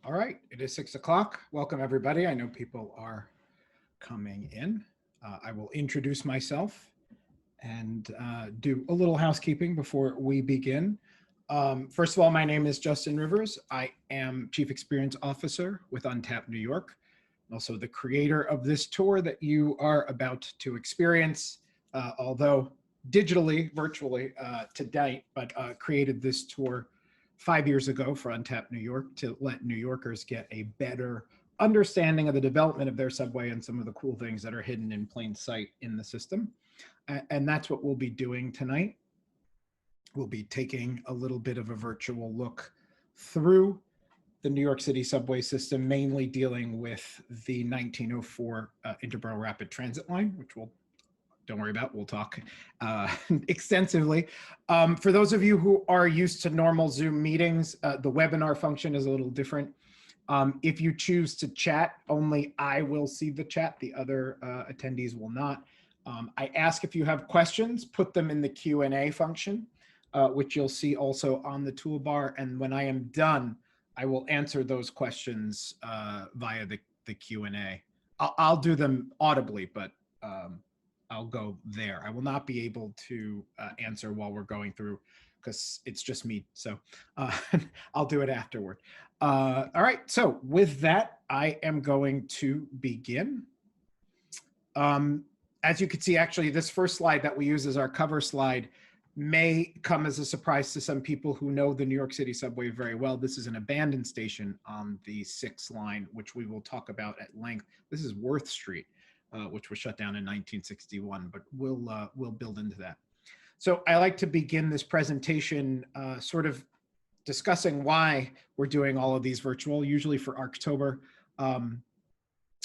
All right, it is 6 o'clock. Welcome, everybody. I know people are coming in. I will introduce myself and do a little housekeeping before we begin. First of all, my name is Justin Rivers. I am Chief Experience Officer with Untapped New York, also the creator of this tour that you are about to experience, although digitally, virtually to date, but created this tour 5 years ago for Untapped New York to let New Yorkers get a better understanding of the development of their subway and some of the cool things that are hidden in plain sight in the system. And that's what we'll be doing tonight. We'll be taking a little bit of a virtual look through the New York City subway system, mainly dealing with the 1904 Interborough Rapid Transit line, which we'll don't worry about. We'll talk extensively. For those of you who are used to normal Zoom meetings, the webinar function is a little different. If you choose to chat, only I will see the chat. The other attendees will not. I ask if you have questions, put them in the Q&A function, which you'll see also on the toolbar. And when I am done, I will answer those questions via the Q&A. I'll do them audibly, but I'll go there. I will not be able to answer while we're going through because it's just me. So I'll do it afterward. All right. So with that, I am going to begin. As you can see, actually, this first slide that we use as our cover slide may come as a surprise to some people who know the New York City subway very well. This is an abandoned station on the 6th line, which we will talk about at length. This is Worth Street. Which was shut down in 1961, but we'll build into that. So I like to begin this presentation sort of discussing why we're doing all of these virtual. Usually for Archtober,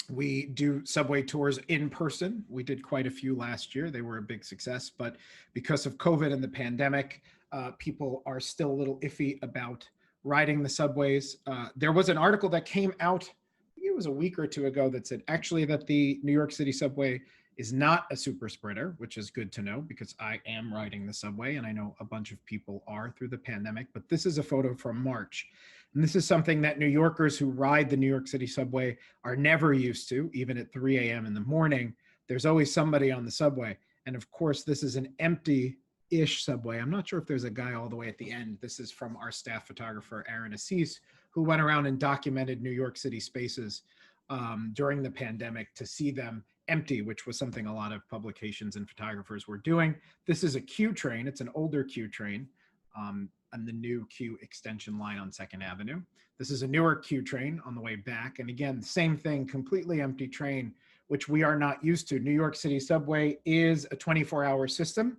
we do subway tours in person. We did quite a few last year. They were a big success, but because of COVID and the pandemic, people are still a little iffy about riding the subways. There was an article that came out, it was a week or two ago, that said actually that the New York City subway is not a super spreader, which is good to know because I am riding the subway and I know a bunch of people are through the pandemic. But this is a photo from March. And this is something that New Yorkers who ride the New York City subway are never used to, even at 3 a.m. in the morning. There's always somebody on the subway. And of course, this is an empty-ish subway. I'm not sure if there's a guy all the way at the end. This is from our staff photographer, Aaron Assis, who went around and documented New York City spaces during the pandemic to see them empty, which was something a lot of publications and photographers were doing. This is a Q train. It's an older Q train on the new Q extension line on 2nd Avenue. This is a newer Q train on the way back. And again, same thing, completely empty train, which we are not used to. New York City subway is a 24-hour system.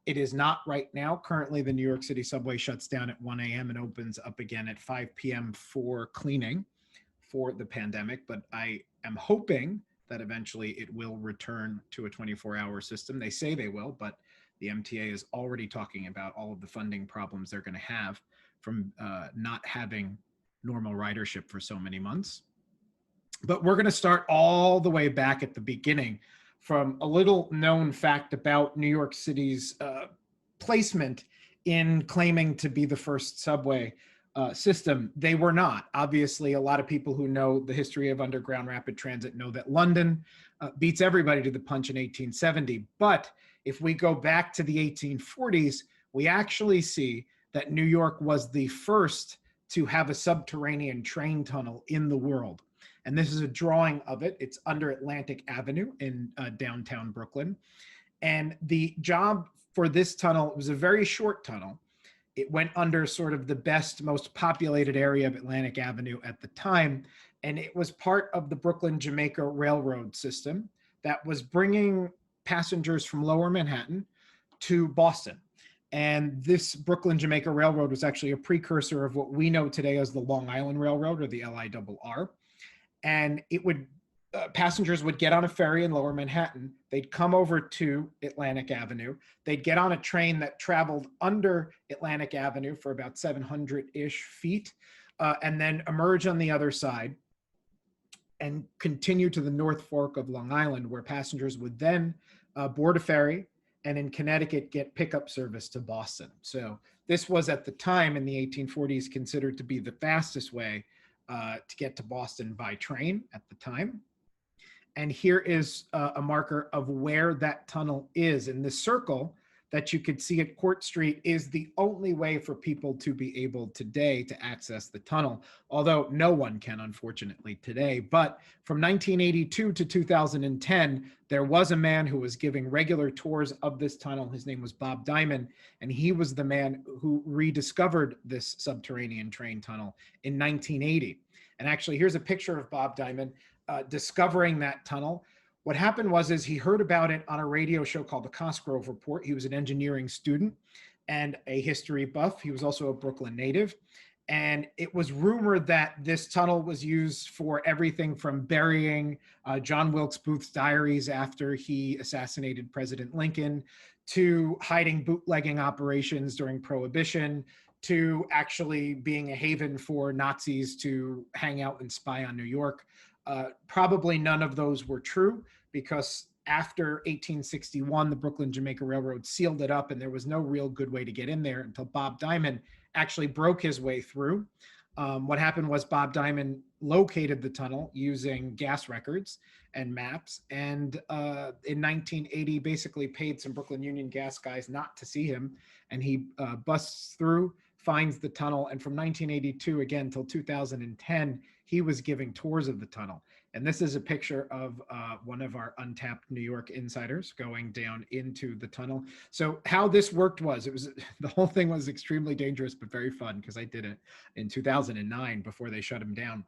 It is not right now. Currently, the New York City subway shuts down at 1 a.m. and opens up again at 5 p.m. for cleaning for the pandemic. But I am hoping that eventually it will return to a 24-hour system. They say they will, but the MTA is already talking about all of the funding problems they're going to have from not having normal ridership for so many months. But we're going to start all the way back at the beginning from a little known fact about New York City's placement in claiming to be the first subway system. They were not. Obviously, a lot of people who know the history of underground rapid transit know that London beats everybody to the punch in 1870. But if we go back to the 1840s, we actually see that New York was the first to have a subterranean train tunnel in the world. And this is a drawing of it. It's under Atlantic Avenue in downtown Brooklyn. And the job for this tunnel, it was a very short tunnel. It went under sort of the best, most populated area of Atlantic Avenue at the time. And it was part of the Brooklyn-Jamaica Railroad system that was bringing passengers from Lower Manhattan to Boston. And this Brooklyn-Jamaica Railroad was actually a precursor of what we know today as the Long Island Railroad, or the LIRR. And it would passengers would get on a ferry in Lower Manhattan. They'd come over to Atlantic Avenue. They'd get on a train that traveled under Atlantic Avenue for about 700-ish feet, and then emerge on the other side and continue to the North Fork of Long Island, where passengers would then board a ferry and in Connecticut get pickup service to Boston. So this was at the time in the 1840s considered to be the fastest way to get to Boston by train at the time. And here is a marker of where that tunnel is. And the circle that you could see at Court Street is the only way for people to be able today to access the tunnel, although no one can, unfortunately, today. But from 1982 to 2010, there was a man who was giving regular tours of this tunnel. His name was Bob Diamond, and he was the man who rediscovered this subterranean train tunnel in 1980. And actually, here's a picture of Bob Diamond discovering that tunnel. What happened was he heard about it on a radio show called the Cosgrove Report. He was an engineering student and a history buff. He was also a Brooklyn native. And it was rumored that this tunnel was used for everything from burying John Wilkes Booth's diaries after he assassinated President Lincoln, to hiding bootlegging operations during Prohibition, to actually being a haven for Nazis to hang out and spy on New York. Probably none of those were true, because after 1861, the Brooklyn Jamaica Railroad sealed it up, and there was no real good way to get in there until Bob Diamond actually broke his way through. What happened was Bob Diamond located the tunnel using gas records and maps, and in 1980 basically paid some Brooklyn Union Gas guys not to see him, and he busts through, finds the tunnel, and from 1982 again till 2010, he was giving tours of the tunnel. And this is a picture of one of our Untapped New York insiders going down into the tunnel. So how this worked was, the whole thing was extremely dangerous, but very fun, because I did it in 2009 before they shut him down.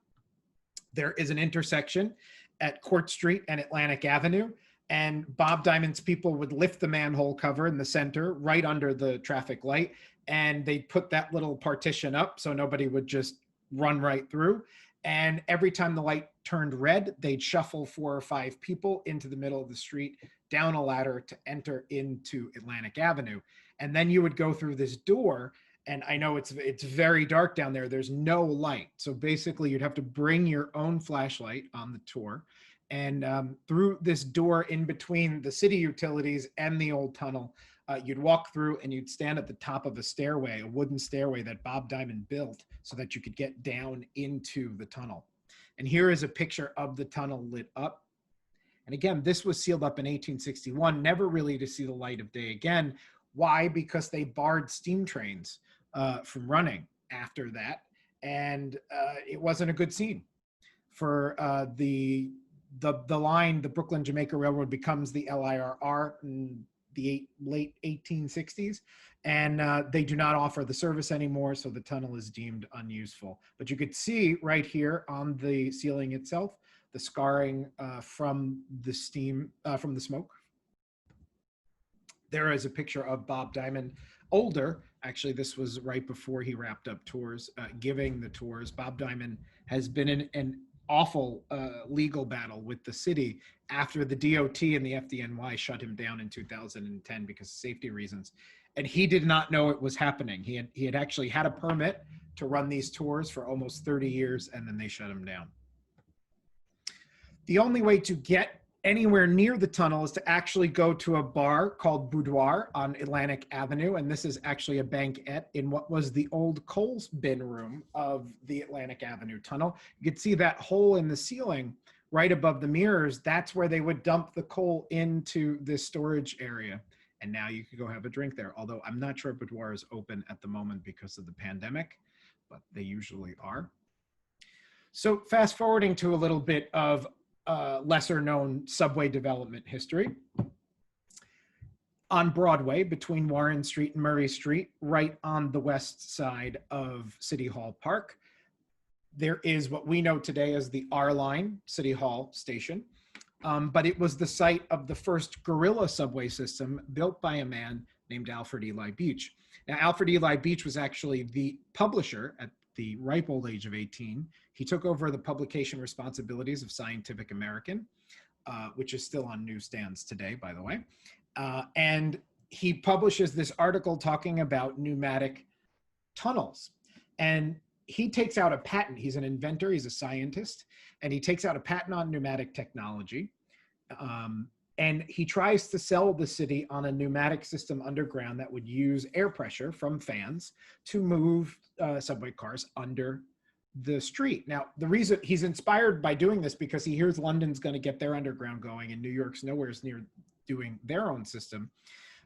There is an intersection at Court Street and Atlantic Avenue, and Bob Diamond's people would lift the manhole cover in the center right under the traffic light, and they'd put that little partition up so nobody would just run right through. And every time the light turned red, they'd shuffle 4 or 5 people into the middle of the street, down a ladder to enter into Atlantic Avenue. And then you would go through this door, and I know it's very dark down there. There's no light. So basically you'd have to bring your own flashlight on the tour. And through this door in between the city utilities and the old tunnel, you'd walk through, and you'd stand at the top of a stairway, a wooden stairway that Bob Diamond built so that you could get down into the tunnel. And here is a picture of the tunnel lit up. And again, this was sealed up in 1861, never really to see the light of day again. Why? Because they barred steam trains from running after that. And it wasn't a good scene. For the line, the Brooklyn Jamaica Railroad becomes the LIRR in the late 1860s, and they do not offer the service anymore, so the tunnel is deemed unuseful. But you could see right here on the ceiling itself the scarring from the steam, from the smoke. There is a picture of Bob Diamond, older. Actually, this was right before he wrapped up tours, giving the tours. Bob Diamond has been in an awful legal battle with the city after the DOT and the FDNY shut him down in 2010 because of safety reasons. And he did not know it was happening. He had actually had a permit to run these tours for almost 30 years, and then they shut him down. The only way to get anywhere near the tunnel is to actually go to a bar called Boudoir on Atlantic Avenue. And this is actually a banquette in what was the old coal bin room of the Atlantic Avenue tunnel. You could see that hole in the ceiling right above the mirrors. That's where they would dump the coal into this storage area. And now you could go have a drink there. Although I'm not sure Boudoir is open at the moment because of the pandemic, but they usually are. So fast forwarding to a little bit of lesser known subway development history. On Broadway, between Warren Street and Murray Street, right on the west side of City Hall Park, there is what we know today as the R Line City Hall station. But it was the site of the first guerrilla subway system built by a man named Alfred Eli Beach. Now, Alfred Eli Beach was actually the publisher at the ripe old age of 18. He took over the publication responsibilities of Scientific American, which is still on newsstands today, by the way. And he publishes this article talking about pneumatic tunnels. And he takes out a patent. He's an inventor, he's a scientist, and he takes out a patent on pneumatic technology. And he tries to sell the city on a pneumatic system underground that would use air pressure from fans to move subway cars under the street. Now, the reason he's inspired by doing this because he hears London's going to get their underground going and New York's nowhere near doing their own system.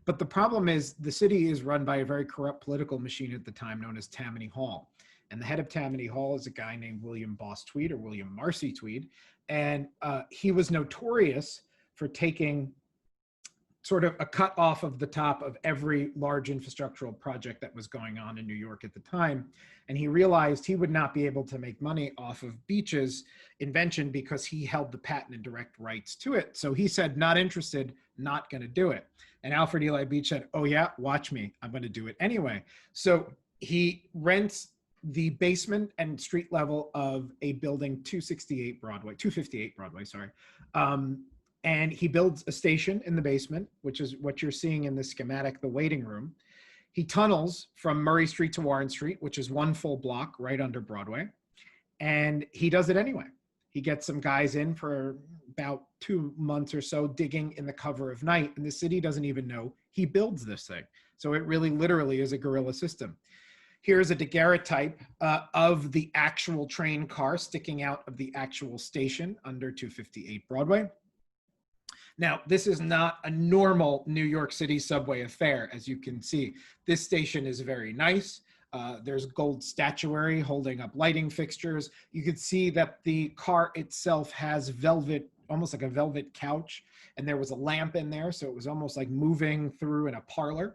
But the problem is the city is run by a very corrupt political machine at the time known as Tammany Hall. And the head of Tammany Hall is a guy named William Boss Tweed, or William Marcy Tweed. And he was notorious for taking sort of a cut off of the top of every large infrastructural project that was going on in New York at the time. And he realized he would not be able to make money off of Beach's invention because he held the patent and direct rights to it. So he said, not interested, not going to do it. And Alfred Eli Beach said, oh yeah, watch me, I'm going to do it anyway. So he rents the basement and street level of a building 258 Broadway, 258 Broadway, sorry. And he builds a station in the basement, which is what you're seeing in the schematic, the waiting room. He tunnels from Murray Street to Warren Street, which is one full block right under Broadway. And he does it anyway. He gets some guys in for about 2 months or so digging in the cover of night, and the city doesn't even know he builds this thing. So it really literally is a guerrilla system. Here's a daguerreotype of the actual train car sticking out of the actual station under 258 Broadway. Now, this is not a normal New York City subway affair, as you can see. This station is very nice. There's gold statuary holding up lighting fixtures. You can see that the car itself has velvet, almost like a velvet couch, and there was a lamp in there, so it was almost like moving through in a parlor.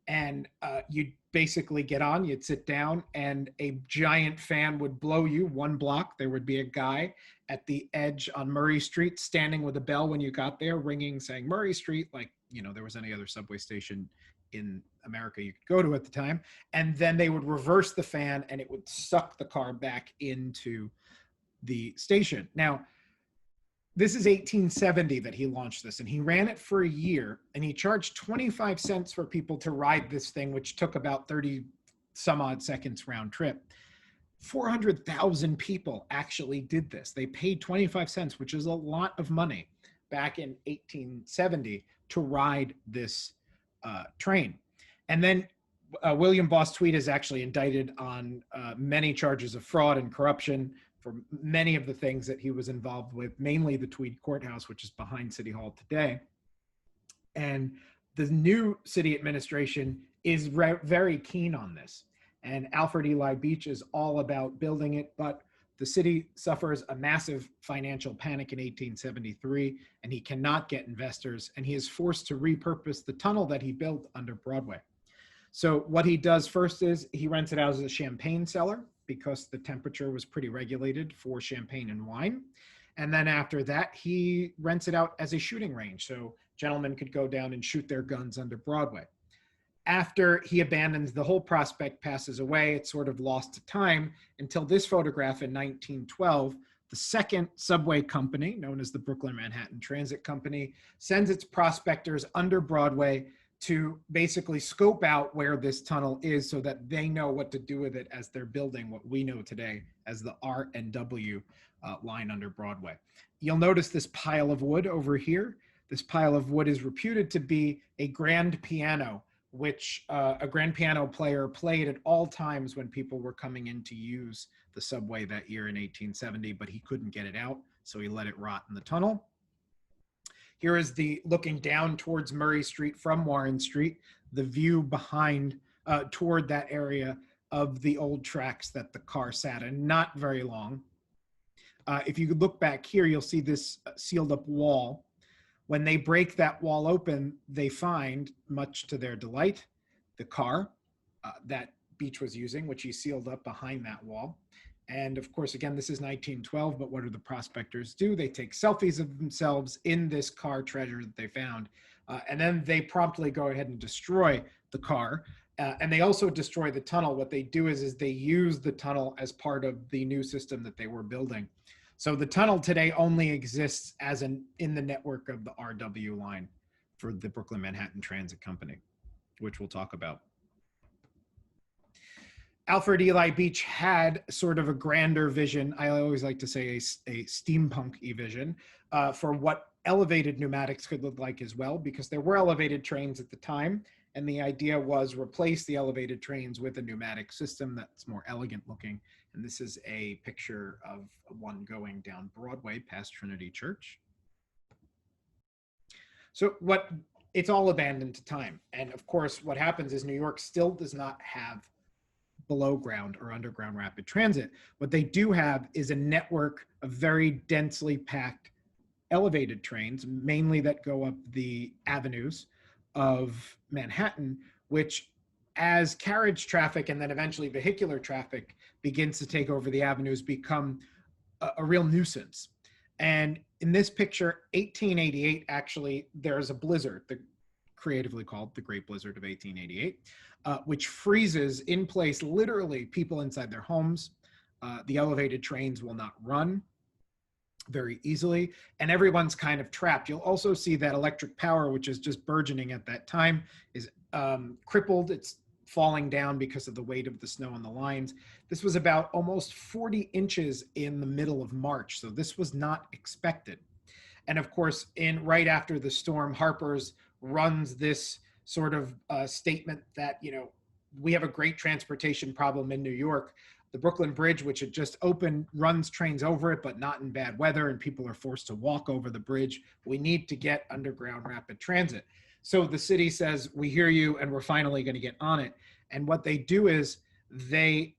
And you'd basically get on, you'd sit down, and a giant fan would blow you 1 block. There would be a guy at the edge on Murray Street standing with a bell when you got there, ringing, saying Murray Street, like, you know, there was any other subway station in America you could go to at the time. And then they would reverse the fan and it would suck the car back into the station. Now, this is 1870 that he launched this, and he ran it for a year, and he charged 25 cents for people to ride this thing, which took about 30 some odd seconds round trip. 400,000 people actually did this. They paid 25 cents, which is a lot of money back in 1870 to ride this train. And then William Boss Tweed is actually indicted on many charges of fraud and corruption for many of the things that he was involved with, mainly the Tweed Courthouse, which is behind City Hall today. And the new city administration is very keen on this. And Alfred Eli Beach is all about building it, but the city suffers a massive financial panic in 1873, and he cannot get investors, and he is forced to repurpose the tunnel that he built under Broadway. So what he does first is he rents it out as a champagne cellar, because the temperature was pretty regulated for champagne and wine. And then after that, he rents it out as a shooting range. So gentlemen could go down and shoot their guns under Broadway. After he abandons, the whole prospect passes away. It's sort of lost to time until this photograph in 1912, the second subway company, known as the Brooklyn Manhattan Transit Company, sends its prospectors under Broadway to basically scope out where this tunnel is so that they know what to do with it as they're building what we know today as the R and W line under Broadway. You'll notice this pile of wood over here. This pile of wood is reputed to be a grand piano, which a grand piano player played at all times when people were coming in to use the subway that year in 1870, but he couldn't get it out, so he let it rot in the tunnel. Here is the looking down towards Murray Street from Warren Street, the view behind toward that area of the old tracks that the car sat in, not very long. If you look back here, you'll see this sealed up wall. When they break that wall open, they find, much to their delight, the car that Beach was using, which he sealed up behind that wall. And of course, again, this is 1912, but what do the prospectors do? They take selfies of themselves in this car treasure that they found. And then they promptly go ahead and destroy the car. And they also destroy the tunnel. What they do is they use the tunnel as part of the new system that they were building. So the tunnel today only exists as in the network of the RW line for the Brooklyn Manhattan Transit Company, which we'll talk about. Alfred Eli Beach had sort of a grander vision. I always like to say a steampunk-y vision for what elevated pneumatics could look like as well, because there were elevated trains at the time. And the idea was replace the elevated trains with a pneumatic system that's more elegant looking. And this is a picture of one going down Broadway past Trinity Church. So it's all abandoned to time. And of course, what happens is New York still does not have below ground or underground rapid transit. What they do have is a network of very densely packed elevated trains, mainly that go up the avenues of Manhattan, which, as carriage traffic and then eventually vehicular traffic begins to take over the avenues, become a real nuisance. And in this picture, 1888, actually, there's a blizzard, creatively called the Great Blizzard of 1888, which freezes in place literally people inside their homes. The elevated trains will not run very easily, and everyone's kind of trapped. You'll also see that electric power, which is just burgeoning at that time, is crippled. It's falling down because of the weight of the snow on the lines. This was about almost 40 inches in the middle of March, so this was not expected. And of course, right after the storm, Harper's runs this sort of statement that, we have a great transportation problem in New York. The Brooklyn Bridge, which had just opened, runs trains over it, but not in bad weather, and people are forced to walk over the bridge. We need to get underground rapid transit. So the city says, we hear you, and we're finally going to get on it. And what they do is they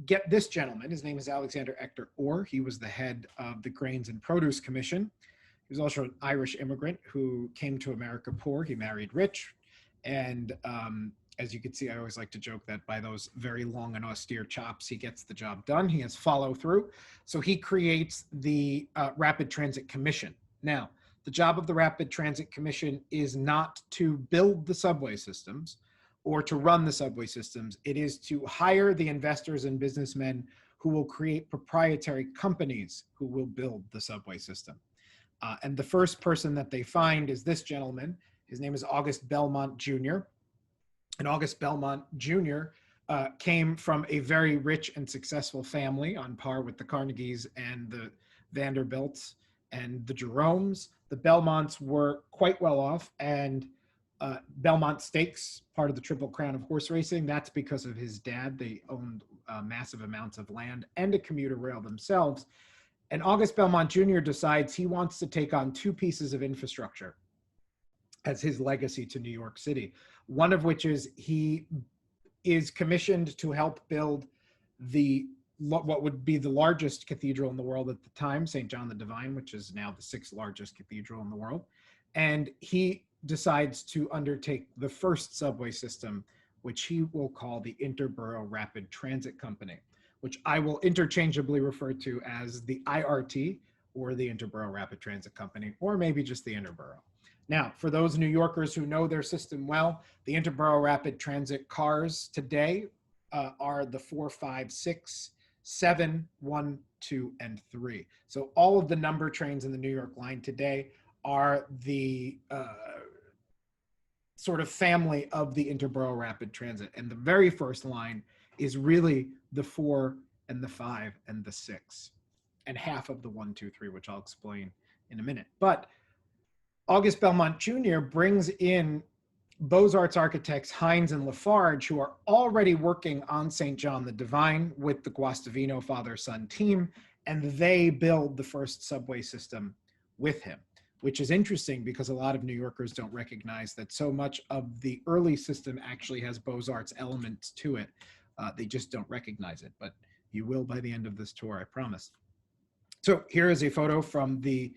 get this gentleman. His name is Alexander Ector Orr. He was the head of the Grains and Produce Commission. He was also an Irish immigrant who came to America poor. He married rich. And as you can see, I always like to joke that by those very long and austere chops, he gets the job done. He has follow through. So he creates the Rapid Transit Commission. Now, the job of the Rapid Transit Commission is not to build the subway systems or to run the subway systems. It is to hire the investors and businessmen who will create proprietary companies who will build the subway system. And the first person that they find is this gentleman. His name is August Belmont Jr. And August Belmont Jr. Came from a very rich and successful family on par with the Carnegies and the Vanderbilts and the Jeromes. The Belmonts were quite well off, and Belmont Stakes, part of the Triple Crown of horse racing, that's because of his dad. They owned massive amounts of land and a commuter rail themselves. And August Belmont Jr. decides he wants to take on two pieces of infrastructure as his legacy to New York City. One of which is he is commissioned to help build what would be the largest cathedral in the world at the time, St. John the Divine, which is now the 6th largest cathedral in the world. And he decides to undertake the first subway system, which he will call the Interborough Rapid Transit Company, which I will interchangeably refer to as the IRT, or the Interborough Rapid Transit Company, or maybe just the Interborough. Now, for those New Yorkers who know their system well, the Interborough Rapid Transit cars today are the 4, 5, 6, 7, 1, 2, and 3. So all of the number trains in the New York line today are the sort of family of the Interborough Rapid Transit. And the very first line is really the 4 and the 5 and the 6, and half of the 1, 2, 3, which I'll explain in a minute. But August Belmont Jr. brings in Beaux-Arts architects Hines and Lafarge, who are already working on St. John the Divine with the Guastavino father-son team, and they build the first subway system with him, which is interesting because a lot of New Yorkers don't recognize that so much of the early system actually has Beaux-Arts elements to it. They just don't recognize it, but you will by the end of this tour, I promise. So here is a photo from the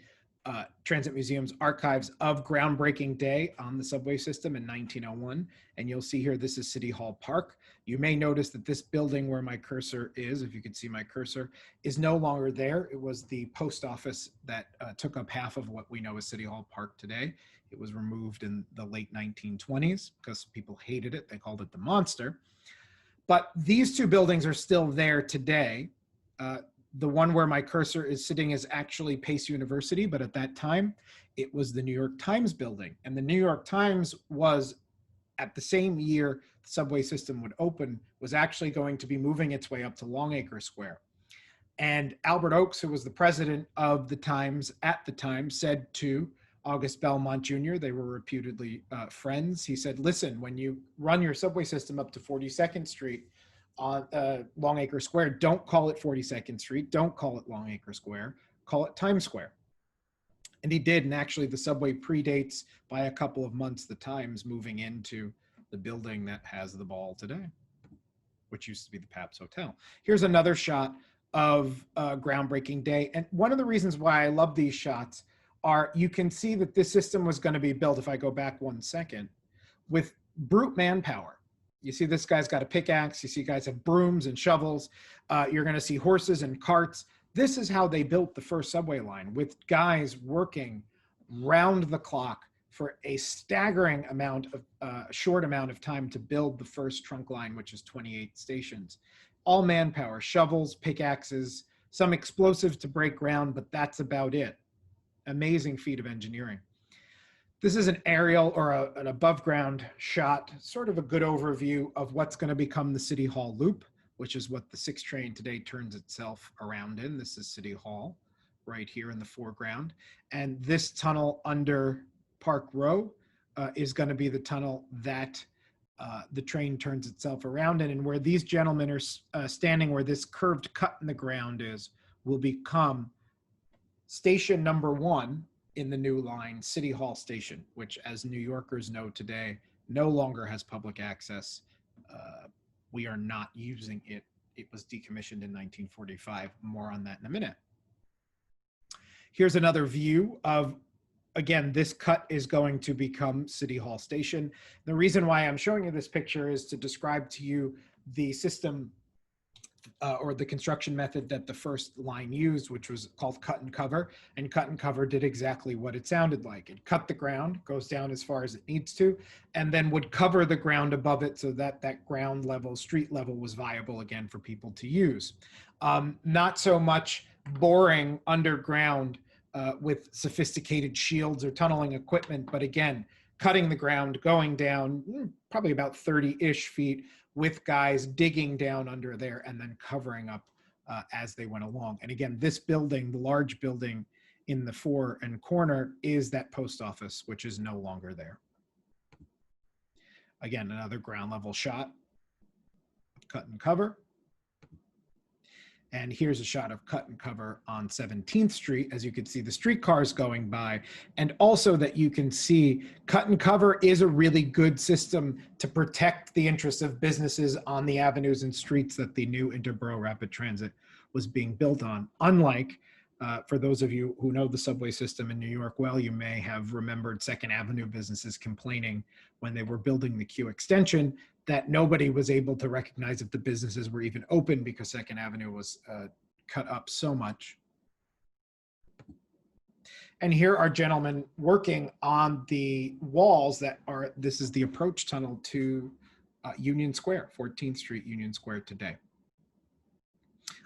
Transit Museum's archives of groundbreaking day on the subway system in 1901. And you'll see here, this is City Hall Park. You may notice that this building where my cursor is, if you could see my cursor, is no longer there. It was the post office that took up half of what we know as City Hall Park today. It was removed in the late 1920s because people hated it. They called it the monster. But these two buildings are still there today. The one where my cursor is sitting is actually Pace University, but at that time, it was the New York Times building. And the New York Times was, at the same year the subway system would open, was actually going to be moving its way up to Longacre Square. And Albert Oakes, who was the president of the Times at the time, said to August Belmont Jr., they were reputedly friends. He said, listen, when you run your subway system up to 42nd Street on Longacre Square, don't call it 42nd Street, don't call it Longacre Square, call it Times Square. And he did, and actually the subway predates by a couple of months the Times moving into the building that has the ball today, which used to be the Paps Hotel. Here's another shot of a groundbreaking day. And one of the reasons why I love these shots are you can see that this system was going to be built, if I go back 1 second, with brute manpower. You see this guy's got a pickaxe. You see guys have brooms and shovels. You're going to see horses and carts. This is how they built the first subway line, with guys working round the clock for a staggering amount of short amount of time to build the first trunk line, which is 28 stations. All manpower, shovels, pickaxes, some explosives to break ground, but that's about it. Amazing feat of engineering. This is an aerial or an above ground shot, sort of a good overview of what's going to become the City Hall Loop, which is what the 6 train today turns itself around in. This is City Hall right here in the foreground. And this tunnel under Park Row is going to be the tunnel that the train turns itself around in. And where these gentlemen are standing, where this curved cut in the ground is, will become station number 1 in the new line, City Hall Station, which, as New Yorkers know today, no longer has public access. We are not using it. It was decommissioned in 1945. More on that in a minute. Here's another view of, again, this cut is going to become City Hall Station. The reason why I'm showing you this picture is to describe to you the system or the construction method that the first line used, which was called cut and cover. And cut and cover did exactly what it sounded like. It cut the ground, goes down as far as it needs to, and then would cover the ground above it so that that ground level, street level, was viable again for people to use. Not so much boring underground with sophisticated shields or tunneling equipment, but again, cutting the ground, going down probably about 30-ish feet, with guys digging down under there and then covering up as they went along. And again, this building, the large building in the fore and corner, is that post office, which is no longer there. Again, another ground level shot, cut and cover. And here's a shot of cut and cover on 17th Street. As you can see the streetcars going by, and also that you can see cut and cover is a really good system to protect the interests of businesses on the avenues and streets that the new Interborough Rapid Transit was being built on. Unlike, for those of you who know the subway system in New York well, you may have remembered Second Avenue businesses complaining when they were building the Q extension that nobody was able to recognize if the businesses were even open because Second Avenue was cut up so much. And here are gentlemen working on the walls that are, this is the approach tunnel to Union Square, 14th Street, Union Square today.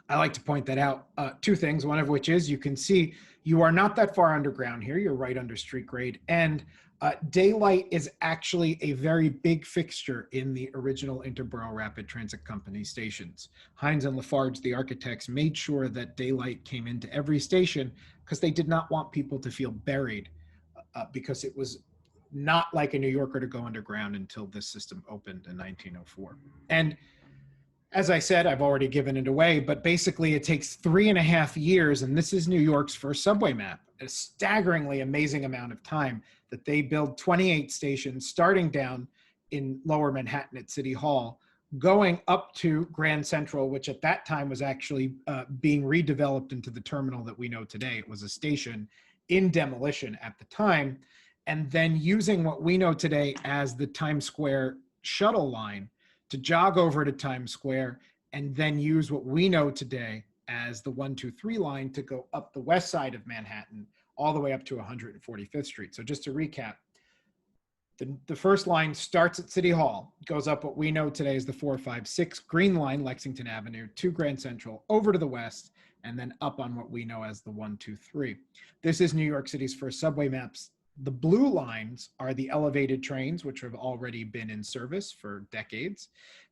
I like to point that out. 2 things, one of which is you can see you are not that far underground here. You're right under street grade. And daylight is actually a very big fixture in the original Interborough Rapid Transit Company stations. Hines and Lafarge, the architects, made sure that daylight came into every station because they did not want people to feel buried because it was not like a New Yorker to go underground until this system opened in 1904. And as I said, I've already given it away, but basically it takes 3.5 years, and this is New York's first subway map, a staggeringly amazing amount of time that they build 28 stations, starting down in Lower Manhattan at City Hall, going up to Grand Central, which at that time was actually being redeveloped into the terminal that we know today. It was a station in demolition at the time, and then using what we know today as the Times Square shuttle line to jog over to Times Square, and then use what we know today as the 123 line to go up the west side of Manhattan all the way up to 145th Street. So just to recap, the first line starts at City Hall, goes up what we know today as the 456 Green Line, Lexington Avenue, to Grand Central, over to the west, and then up on what we know as the 123. This is New York City's first subway maps. The blue lines are the elevated trains, which have already been in service for decades.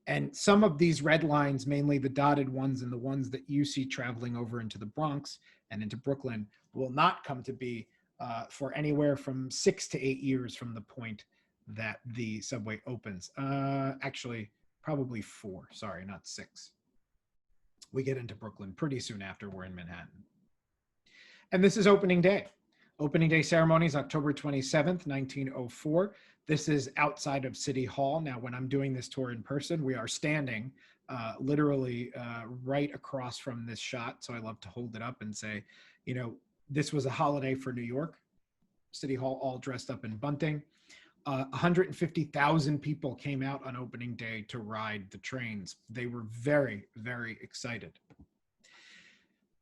And some of these red lines, mainly the dotted ones and the ones that you see traveling over into the Bronx and into Brooklyn, will not come to be for anywhere from 6 to 8 years from the point that the subway opens. Actually, probably 4. Sorry, not 6. We get into Brooklyn pretty soon after we're in Manhattan. And this is opening day. Opening day ceremonies, October 27th, 1904. This is outside of City Hall. Now, when I'm doing this tour in person, we are standing literally right across from this shot. So I love to hold it up and say, you know, this was a holiday for New York. City Hall all dressed up in bunting. 150,000 people came out on opening day to ride the trains. They were very, very excited.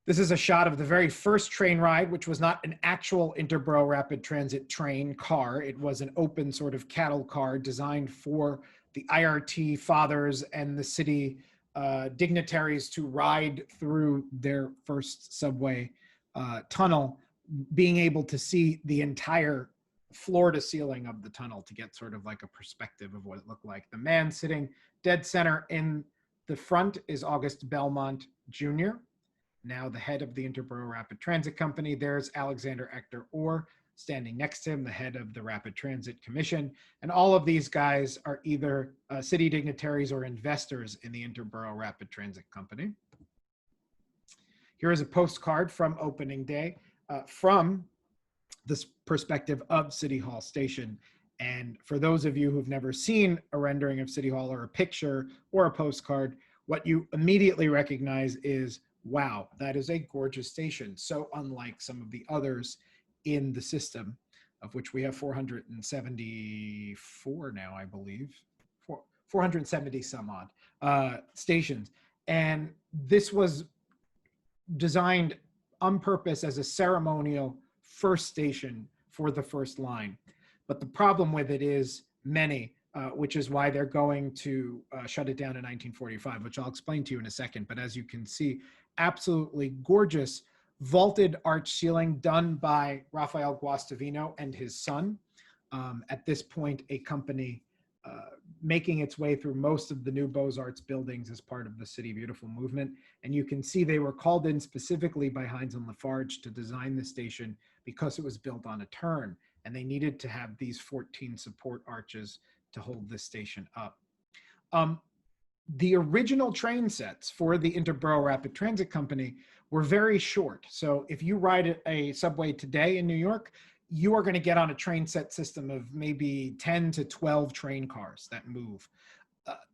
This is a shot of the very first train ride, which was not an actual Interborough Rapid Transit train car. It was an open sort of cattle car designed for the IRT fathers and the city dignitaries to ride through their first subway tunnel, being able to see the entire floor to ceiling of the tunnel to get sort of like a perspective of what it looked like. The man sitting dead center in the front is August Belmont Jr., now the head of the Interborough Rapid Transit Company. There's Alexander Ector Orr standing next to him, the head of the Rapid Transit Commission. And all of these guys are either city dignitaries or investors in the Interborough Rapid Transit Company. Here is a postcard from opening day from this perspective of City Hall Station. And for those of you who've never seen a rendering of City Hall or a picture or a postcard, what you immediately recognize is, wow, that is a gorgeous station. So unlike some of the others in the system, of which we have 474 now, I believe, 470 some odd stations. And this was designed on purpose as a ceremonial first station for the first line. But the problem with it is many, which is why they're going to shut it down in 1945, which I'll explain to you in a second. But as you can see, absolutely gorgeous vaulted arch ceiling done by Rafael Guastavino and his son. At this point, a company making its way through most of the new Beaux-Arts buildings as part of the City Beautiful movement. And you can see they were called in specifically by Hines and Lafarge to design the station because it was built on a turn, and they needed to have these 14 support arches to hold this station up. The original train sets for the Interborough Rapid Transit Company were very short. So if you ride a subway today in New York, you are going to get on a train set system of maybe 10 to 12 train cars that move.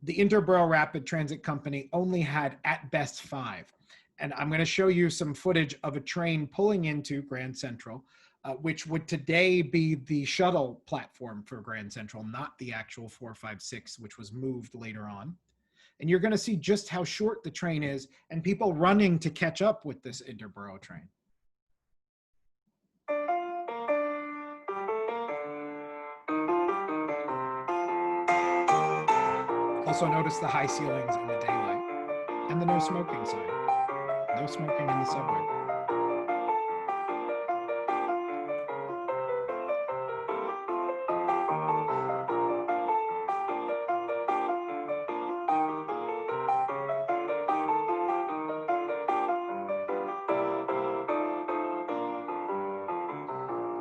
The Interborough Rapid Transit Company only had at best 5. And I'm going to show you some footage of a train pulling into Grand Central, which would today be the shuttle platform for Grand Central, not the actual 456, which was moved later on. And you're going to see just how short the train is and people running to catch up with this Interborough train. Also notice the high ceilings in the daylight and the no smoking sign. No smoking in the subway.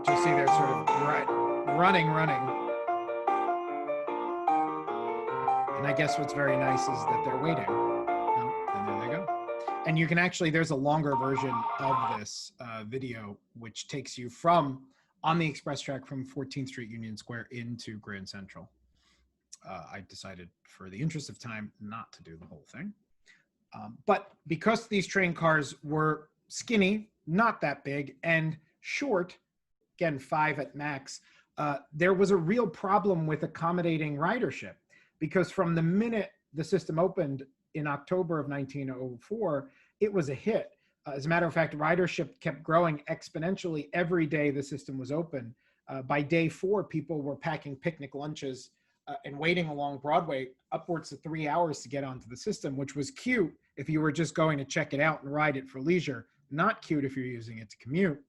You see they're sort of running. And I guess what's very nice is that they're waiting. Oh, and there they go. And you can actually, there's a longer version of this video, which takes you from, on the express track from 14th Street Union Square into Grand Central. I decided for the interest of time not to do the whole thing. But because these train cars were skinny, not that big, and short, again, 5 at max, there was a real problem with accommodating ridership, because from the minute the system opened in October of 1904, it was a hit. As a matter of fact, ridership kept growing exponentially every day the system was open. By day 4, people were packing picnic lunches and waiting along Broadway upwards of 3 hours to get onto the system, which was cute if you were just going to check it out and ride it for leisure, not cute if you're using it to commute.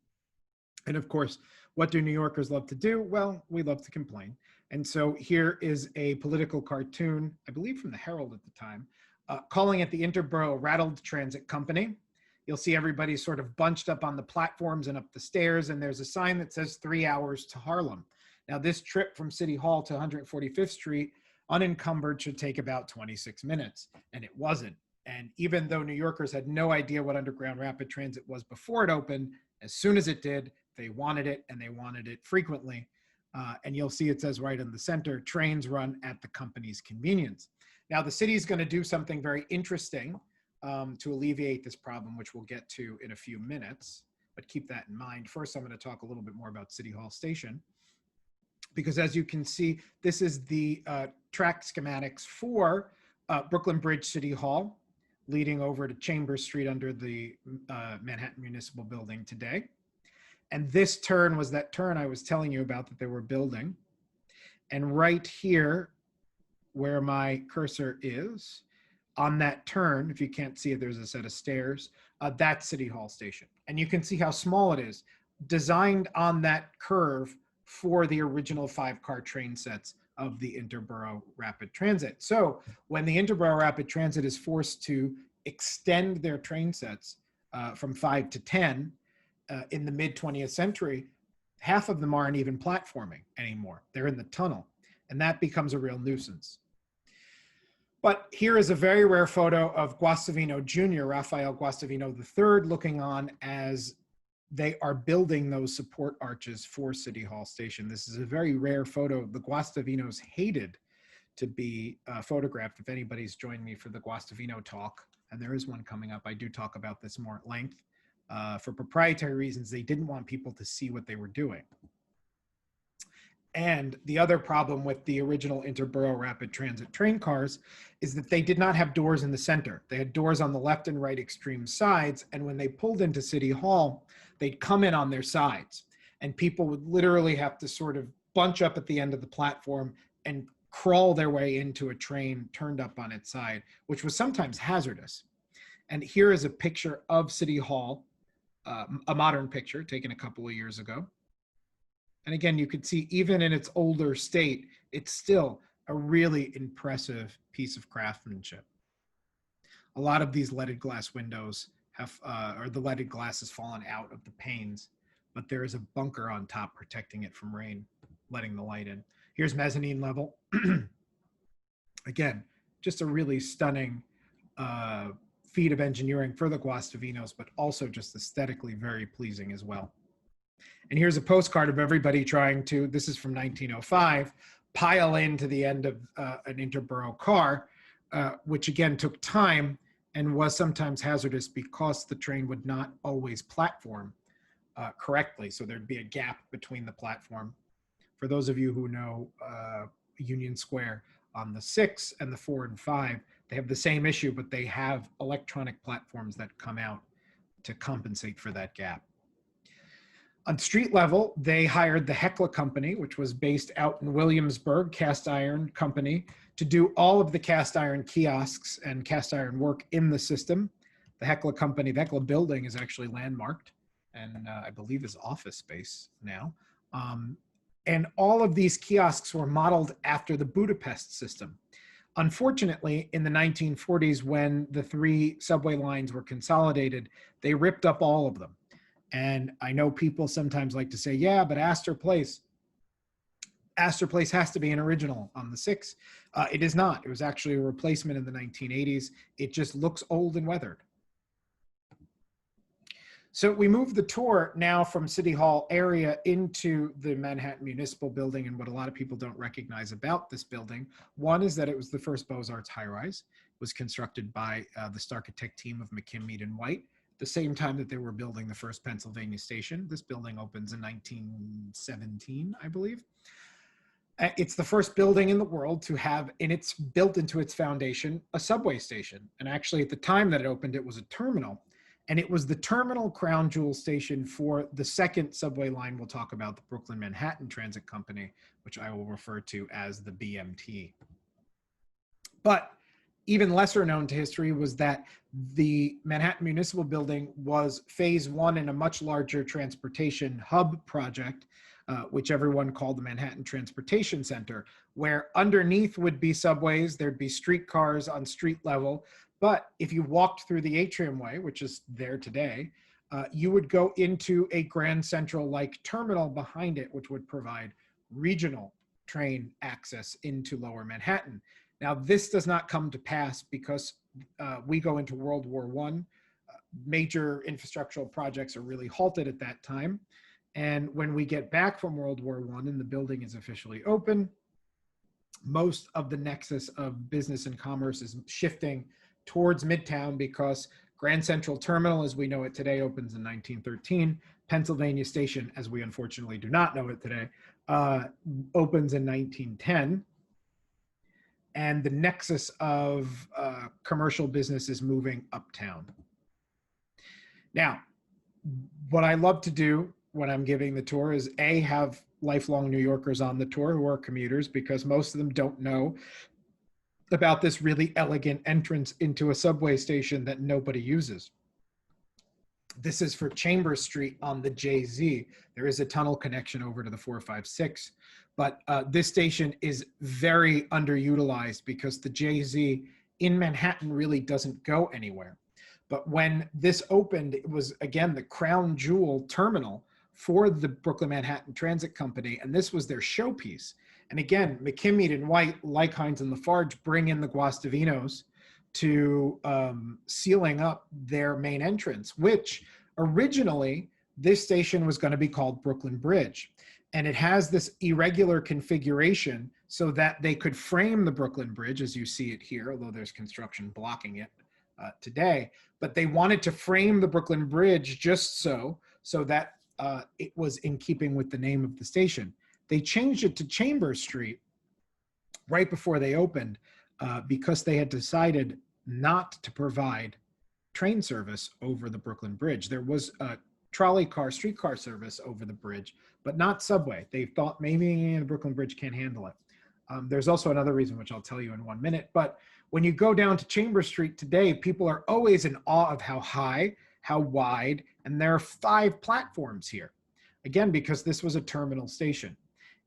And of course, what do New Yorkers love to do? Well, we love to complain. And so here is a political cartoon, I believe from the Herald at the time, calling it the Interborough Rattled Transit Company. You'll see everybody sort of bunched up on the platforms and up the stairs, and there's a sign that says 3 hours to Harlem. Now, this trip from City Hall to 145th Street, unencumbered, should take about 26 minutes, and it wasn't. And even though New Yorkers had no idea what underground rapid transit was before it opened, as soon as it did, they wanted it, and they wanted it frequently. And you'll see it says right in the center, trains run at the company's convenience. Now, the city is going to do something very interesting to alleviate this problem, which we'll get to in a few minutes, but keep that in mind. First, I'm going to talk a little bit more about City Hall Station, because as you can see, this is the track schematics for Brooklyn Bridge City Hall, leading over to Chambers Street under the Manhattan Municipal Building today. And this turn was that turn I was telling you about that they were building. And right here, where my cursor is, on that turn, if you can't see it, there's a set of stairs, that's City Hall Station. And you can see how small it is, designed on that curve for the original 5-car train sets of the Interborough Rapid Transit. So when the Interborough Rapid Transit is forced to extend their train sets from 5 to 10 in the mid-20th century, half of them aren't even platforming anymore. They're in the tunnel, and that becomes a real nuisance. But here is a very rare photo of Guastavino Jr., Raphael Guastavino III, looking on as they are building those support arches for City Hall Station. This is a very rare photo. The Guastavinos hated to be photographed. If anybody's joined me for the Guastavino talk, and there is one coming up, I do talk about this more at length. For proprietary reasons, they didn't want people to see what they were doing. And the other problem with the original Interborough Rapid Transit train cars is that they did not have doors in the center. They had doors on the left and right extreme sides. And when they pulled into City Hall, they'd come in on their sides. And people would literally have to sort of bunch up at the end of the platform and crawl their way into a train turned up on its side, which was sometimes hazardous. And here is a picture of City Hall, a modern picture taken a couple of years ago. And again, you could see even in its older state, it's still a really impressive piece of craftsmanship. A lot of these leaded glass windows have, or the leaded glass has fallen out of the panes, but there is a bunker on top protecting it from rain, letting the light in. Here's mezzanine level. Again, just a really stunning feat of engineering for the Guastavinos, but also just aesthetically very pleasing as well. And here's a postcard of everybody trying to, this is from 1905, pile into the end of an Interborough car, which again took time and was sometimes hazardous because the train would not always platform correctly. So there'd be a gap between the platform. For those of you who know Union Square, on the 6 and the 4 and 5, they have the same issue, but they have electronic platforms that come out to compensate for that gap. On street level, they hired the Heckler Company, which was based out in Williamsburg, cast iron company, to do all of the cast iron kiosks and cast iron work in the system. The Heckler Company, the Heckler building is actually landmarked and I believe is office space now. And all of these kiosks were modeled after the Budapest system. Unfortunately, in the 1940s, when the 3 subway lines were consolidated, they ripped up all of them. And I know people sometimes like to say, yeah, but Astor Place has to be an original on the 6. It is not. It was actually a replacement in the 1980s. It just looks old and weathered. So we move the tour now from City Hall area into the Manhattan Municipal Building, and what a lot of people don't recognize about this building, one is that it was the first Beaux-Arts high-rise. It was constructed by the Starchitect team of McKim, Mead & White. The same time that they were building the first Pennsylvania station. This building opens in 1917, I believe. It's the first building in the world to have, built into its foundation, a subway station. And actually at the time that it opened, it was a terminal. And it was the terminal crown jewel station for the second subway line we'll talk about, the Brooklyn Manhattan Transit Company, which I will refer to as the BMT. But even lesser known to history was that the Manhattan Municipal Building was phase 1 in a much larger transportation hub project, which everyone called the Manhattan Transportation Center, where underneath would be subways, there'd be streetcars on street level, But if you walked through the Atrium Way, which is there today, you would go into a Grand Central-like terminal behind it, which would provide regional train access into Lower Manhattan. Now, this does not come to pass because we go into World War I. Major infrastructural projects are really halted at that time. And when we get back from World War I and the building is officially open, most of the nexus of business and commerce is shifting towards Midtown because Grand Central Terminal, as we know it today, opens in 1913. Pennsylvania Station, as we unfortunately do not know it today, opens in 1910. And the nexus of commercial business is moving uptown. Now, what I love to do when I'm giving the tour is have lifelong New Yorkers on the tour who are commuters, because most of them don't know about this really elegant entrance into a subway station that nobody uses. This is for Chambers Street on the JZ. There is a tunnel connection over to the 456, but this station is very underutilized because the JZ in Manhattan really doesn't go anywhere. But when this opened, it was, again, the crown jewel terminal for the Brooklyn Manhattan Transit Company, and this was their showpiece. And again, McKimmead and White, like Hines and Lafarge, bring in the Guastavinos to sealing up their main entrance, which originally this station was going to be called Brooklyn Bridge. And it has this irregular configuration so that they could frame the Brooklyn Bridge, as you see it here, although there's construction blocking it today. But they wanted to frame the Brooklyn Bridge just so that it was in keeping with the name of the station. They changed it to Chambers Street right before they opened because they had decided not to provide train service over the Brooklyn Bridge. There was a streetcar service over the bridge, but not subway. They thought maybe the Brooklyn Bridge can't handle it. There's also another reason, which I'll tell you in 1 minute. But when you go down to Chambers Street today, people are always in awe of how high, how wide, and there are 5 platforms here. Again, because this was a terminal station.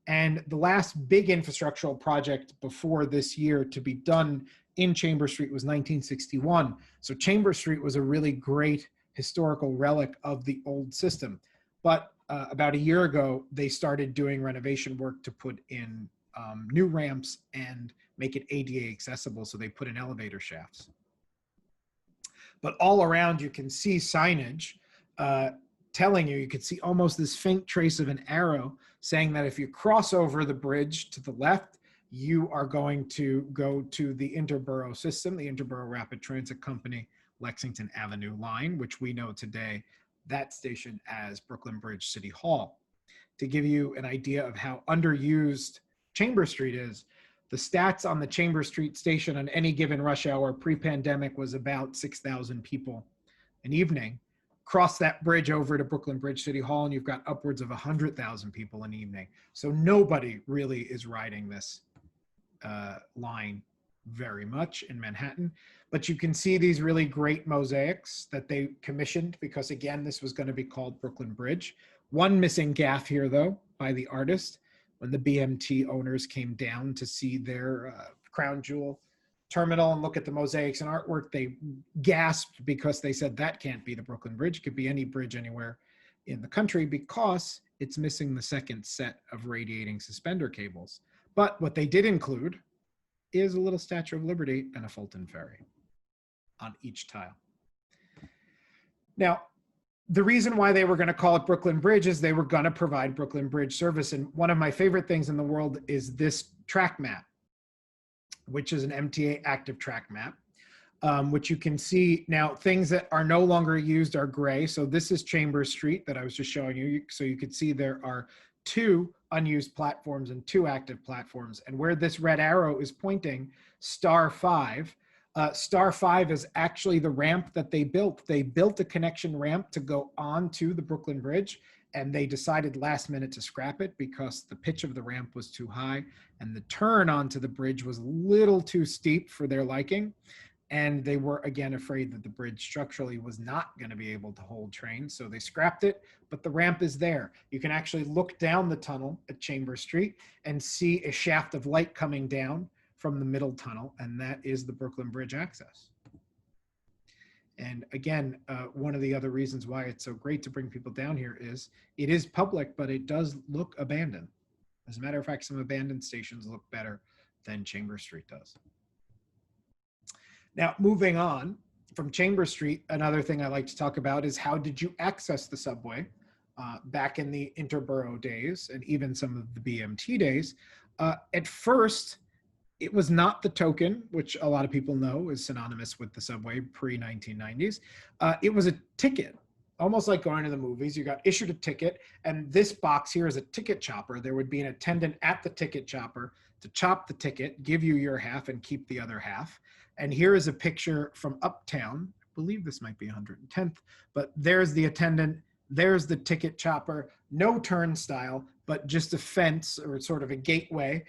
And the last big infrastructural project before this year to be done in Chambers Street was 1961. So Chambers Street was a really great historical relic of the old system. But about a year ago, they started doing renovation work to put in new ramps and make it ADA accessible. So they put in elevator shafts. But all around, you can see signage telling you could see almost this faint trace of an arrow saying that if you cross over the bridge to the left, you are going to go to the Interborough system, the Interborough Rapid Transit Company, Lexington Avenue line, which we know today that station as Brooklyn Bridge City Hall. To give you an idea of how underused Chambers Street is, the stats on the Chambers Street station on any given rush hour pre-pandemic was about 6,000 people an evening. Cross that bridge over to Brooklyn Bridge City Hall, and you've got upwards of 100,000 people an evening. So nobody really is riding this line very much in Manhattan. But you can see these really great mosaics that they commissioned because, again, this was going to be called Brooklyn Bridge. One missing gaff here, though, by the artist. When the BMT owners came down to see their crown jewel terminal and look at the mosaics and artwork, they gasped because they said that can't be the Brooklyn Bridge. It could be any bridge anywhere in the country because it's missing the second set of radiating suspender cables. But what they did include is a little Statue of Liberty and a Fulton Ferry on each tile. Now, the reason why they were going to call it Brooklyn Bridge is they were going to provide Brooklyn Bridge service. And one of my favorite things in the world is this track map, which is an MTA active track map, which you can see now. Things that are no longer used are gray. So this is Chambers Street that I was just showing you. So you could see there are 2 unused platforms and 2 active platforms. And where this red arrow is pointing, star 5, star 5 is actually the ramp that they built. They built a connection ramp to go on to the Brooklyn Bridge, and they decided last minute to scrap it because the pitch of the ramp was too high and the turn onto the bridge was a little too steep for their liking. And they were, again, afraid that the bridge structurally was not going to be able to hold trains. So they scrapped it, but the ramp is there. You can actually look down the tunnel at Chambers Street and see a shaft of light coming down from the middle tunnel, and that is the Brooklyn Bridge access. And again, one of the other reasons why it's so great to bring people down here is it is public, but it does look abandoned. As a matter of fact, some abandoned stations look better than Chambers Street does. Now, moving on from Chambers Street, another thing I like to talk about is how did you access the subway back in the interborough days and even some of the BMT days. At first, it was not the token, which a lot of people know is synonymous with the subway pre-1990s. It was a ticket, almost like going to the movies. You got issued a ticket, and this box here is a ticket chopper. There would be an attendant at the ticket chopper to chop the ticket, give you your half, and keep the other half. And here is a picture from Uptown. I believe this might be 110th, but there's the attendant. There's the ticket chopper, no turnstile, but just a fence or sort of a gateway,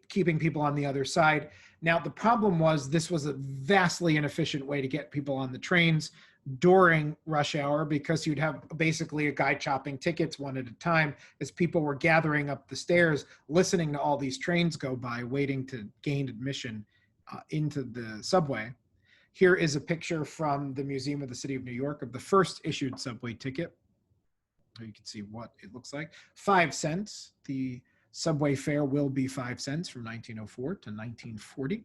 keeping people on the other side. Now, the problem was this was a vastly inefficient way to get people on the trains during rush hour, because you'd have basically a guy chopping tickets one at a time as people were gathering up the stairs, listening to all these trains go by, waiting to gain admission into the subway. Here is a picture from the Museum of the City of New York of the first issued subway ticket. You can see what it looks like. 5 cents. The subway fare will be 5 cents from 1904 to 1940.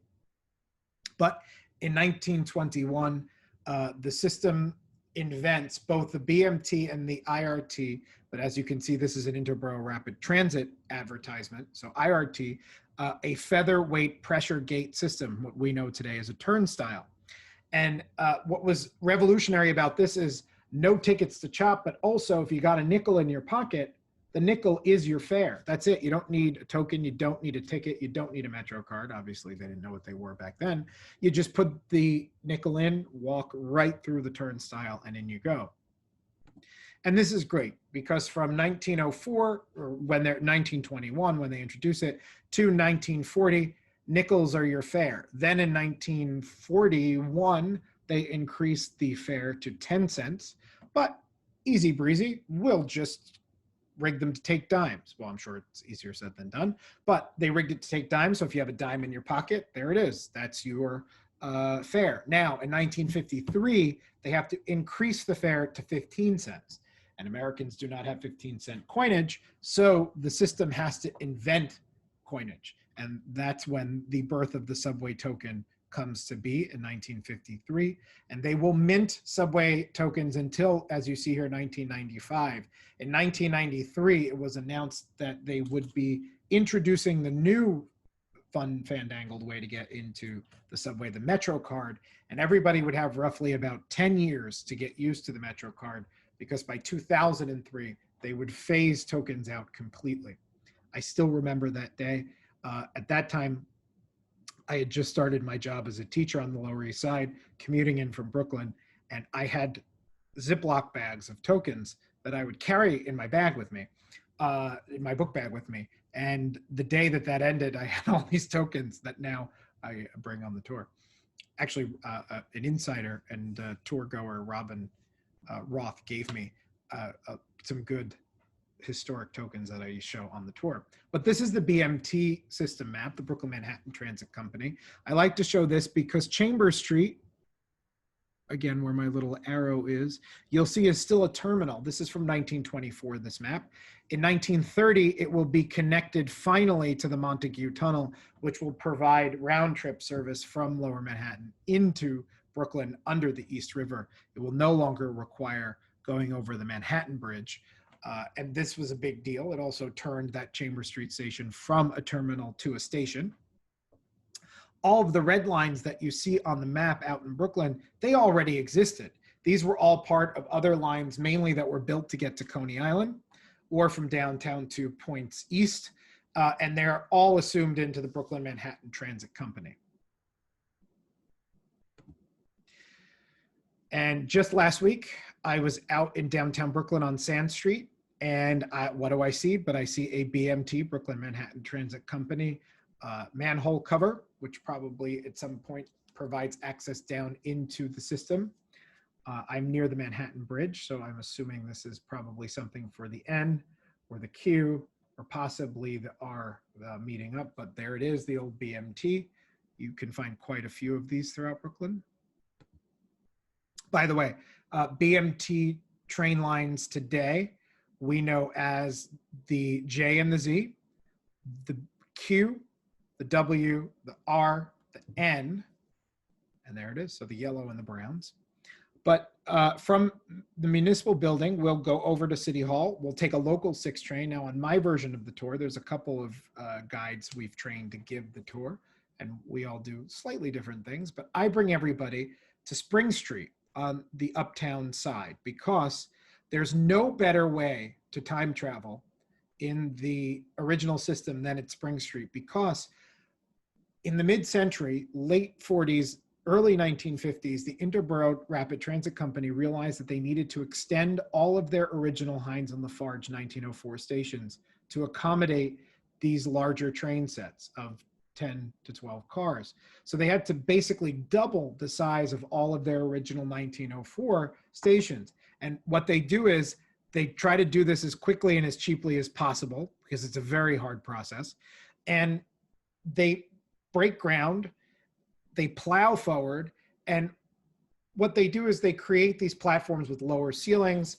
But in 1921, the system invents both the BMT and the IRT. But as you can see, this is an Interborough Rapid Transit advertisement. So IRT, a featherweight pressure gate system, what we know today as a turnstile. And what was revolutionary about this is no tickets to chop, but also if you got a nickel in your pocket, the nickel is your fare. That's it. You don't need a token. You don't need a ticket. You don't need a Metro card. Obviously, they didn't know what they were back then. You just put the nickel in, walk right through the turnstile, and in you go. And this is great because from 1904, or 1921, when they introduce it, to 1940, nickels are your fare. Then in 1941, they increased the fare to 10 cents, but easy breezy, we'll just rig them to take dimes. Well, I'm sure it's easier said than done, but they rigged it to take dimes. So if you have a dime in your pocket, there it is. That's your fare. Now, in 1953, they have to increase the fare to 15 cents. And Americans do not have 15-cent coinage, so the system has to invent coinage. And that's when the birth of the subway token comes to be in 1953. And they will mint subway tokens until, as you see here, 1995. In 1993, it was announced that they would be introducing the new fun, fandangled way to get into the subway, the Metro card. And everybody would have roughly about 10 years to get used to the Metro card, because by 2003, they would phase tokens out completely. I still remember that day. At that time, I had just started my job as a teacher on the Lower East Side, commuting in from Brooklyn, and I had Ziploc bags of tokens that I would carry in my bag with me, in my book bag with me. And the day that that ended, I had all these tokens that now I bring on the tour. Actually, an insider and tour goer, Robin Roth, gave me some good historic tokens that I show on the tour. But this is the BMT system map, the Brooklyn Manhattan Transit Company. I like to show this because Chambers Street, again, where my little arrow is, you'll see is still a terminal. This is from 1924, this map. In 1930, it will be connected finally to the Montague Tunnel, which will provide round trip service from Lower Manhattan into Brooklyn under the East River. It will no longer require going over the Manhattan Bridge. And this was a big deal. It also turned that Chambers Street station from a terminal to a station. All of the red lines that you see on the map out in Brooklyn, they already existed. These were all part of other lines, mainly that were built to get to Coney Island or from downtown to points east. And they're all assumed into the Brooklyn Manhattan Transit Company. And just last week, I was out in downtown Brooklyn on Sand Street. And what do I see? But I see a BMT, Brooklyn Manhattan Transit Company, manhole cover, which probably at some point provides access down into the system. I'm near the Manhattan Bridge, so I'm assuming this is probably something for the N or the Q or possibly the R meeting up. But there it is, the old BMT. You can find quite a few of these throughout Brooklyn. By the way, BMT train lines today, we know as the J and the Z, the Q, the W, the R, the N, and there it is. So the yellow and the browns. But from the municipal building, we'll go over to City Hall. We'll take a local 6 train. Now, on my version of the tour, there's a couple of guides we've trained to give the tour, and we all do slightly different things. But I bring everybody to Spring Street on the uptown side, because there's no better way to time travel in the original system than at Spring Street, because in the mid-century, late 40s, early 1950s, the Interborough Rapid Transit Company realized that they needed to extend all of their original Hines and Lafarge 1904 stations to accommodate these larger train sets of 10 to 12 cars. So they had to basically double the size of all of their original 1904 stations. And what they do is they try to do this as quickly and as cheaply as possible, because it's a very hard process. And they break ground, they plow forward, and what they do is they create these platforms with lower ceilings,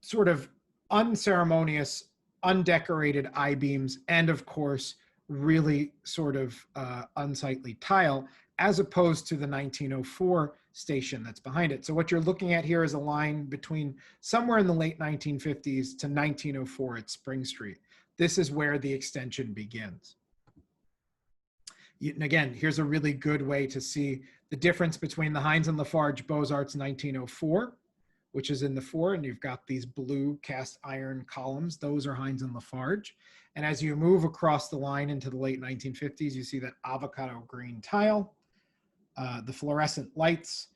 sort of unceremonious, undecorated I-beams, and of course, really sort of unsightly tile, as opposed to the 1904 station that's behind it. So what you're looking at here is a line between somewhere in the late 1950s to 1904 at Spring Street. This is where the extension begins. And again, here's a really good way to see the difference between the Hines and Lafarge Beaux-Arts 1904, which is in the 4, and you've got these blue cast iron columns. Those are Hines and Lafarge. And as you move across the line into the late 1950s, you see that avocado green tile, the fluorescent lights,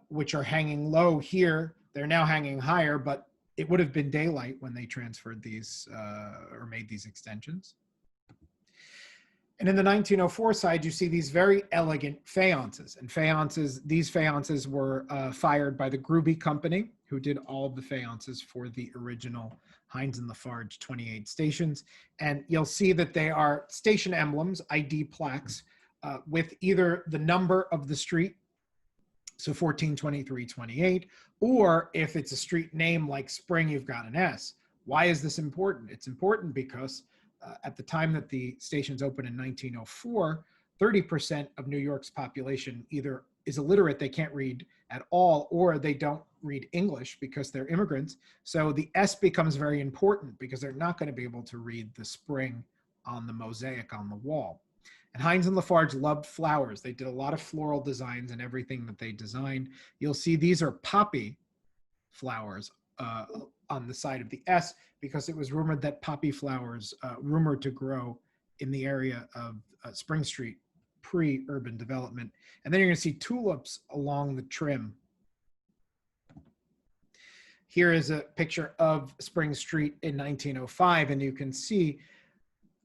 which are hanging low here. They're now hanging higher, but it would have been daylight when they transferred these or made these extensions. And in the 1904 side, you see these very elegant fayances. And these fayances were fired by the Gruby Company, who did all of the fayances for the original Hines and Lafarge 28 stations. And you'll see that they are station emblems, ID plaques, with either the number of the street, so 142328, or if it's a street name like Spring, you've got an S. Why is this important? It's important because at the time that the stations opened in 1904, 30% of New York's population either is illiterate, they can't read at all, or they don't read English because they're immigrants. So the S becomes very important because they're not going to be able to read the Spring on the mosaic on the wall. And Hines and Lafarge loved flowers. They did a lot of floral designs in everything that they designed. You'll see these are poppy flowers on the side of the S, because it was rumored that poppy flowers rumored to grow in the area of Spring Street pre-urban development. And then you're going to see tulips along the trim. Here is a picture of Spring Street in 1905, and you can see,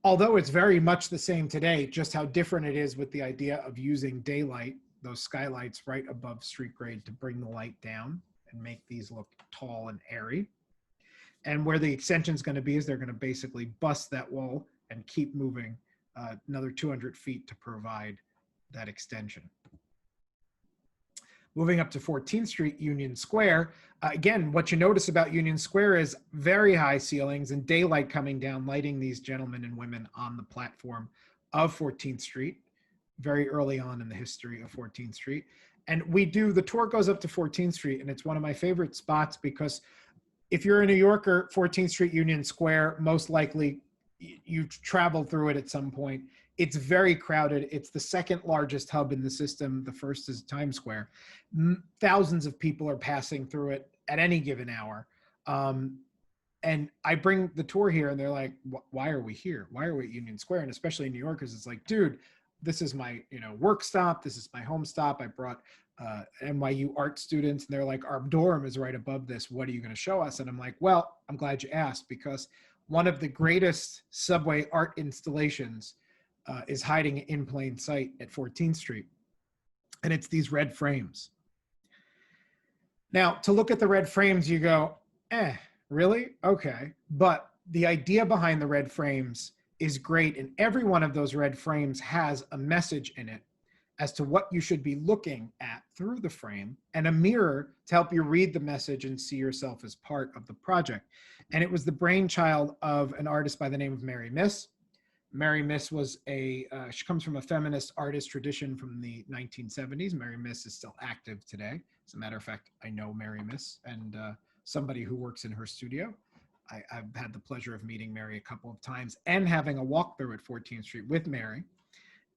although it's very much the same today, just how different it is with the idea of using daylight, those skylights right above street grade, to bring the light down and make these look tall and airy. And where the extension is going to be is they're going to basically bust that wall and keep moving another 200 feet to provide that extension. Moving up to 14th Street, Union Square. Again, what you notice about Union Square is very high ceilings and daylight coming down, lighting these gentlemen and women on the platform of 14th Street, very early on in the history of 14th Street. And the tour goes up to 14th Street, and it's one of my favorite spots because if you're a New Yorker, 14th Street, Union Square, most likely you traveled through it at some point. It's very crowded. It's the second largest hub in the system. The first is Times Square. Thousands of people are passing through it at any given hour. And I bring the tour here and they're like, why are we here? Why are we at Union Square? And especially New Yorkers, it's like, dude, this is my work stop. This is my home stop. I brought NYU art students, and they're like, our dorm is right above this. What are you going to show us? And I'm like, well, I'm glad you asked, because one of the greatest subway art installations is hiding in plain sight at 14th Street. And it's these red frames. Now, to look at the red frames, you go, really? Okay. But the idea behind the red frames is great. And every one of those red frames has a message in it. as to what you should be looking at through the frame, and a mirror to help you read the message and see yourself as part of the project. And it was the brainchild of an artist by the name of Mary Miss. Mary Miss was she comes from a feminist artist tradition from the 1970s. Mary Miss is still active today. As a matter of fact, I know Mary Miss and somebody who works in her studio. I've had the pleasure of meeting Mary a couple of times and having a walkthrough at 14th Street with Mary.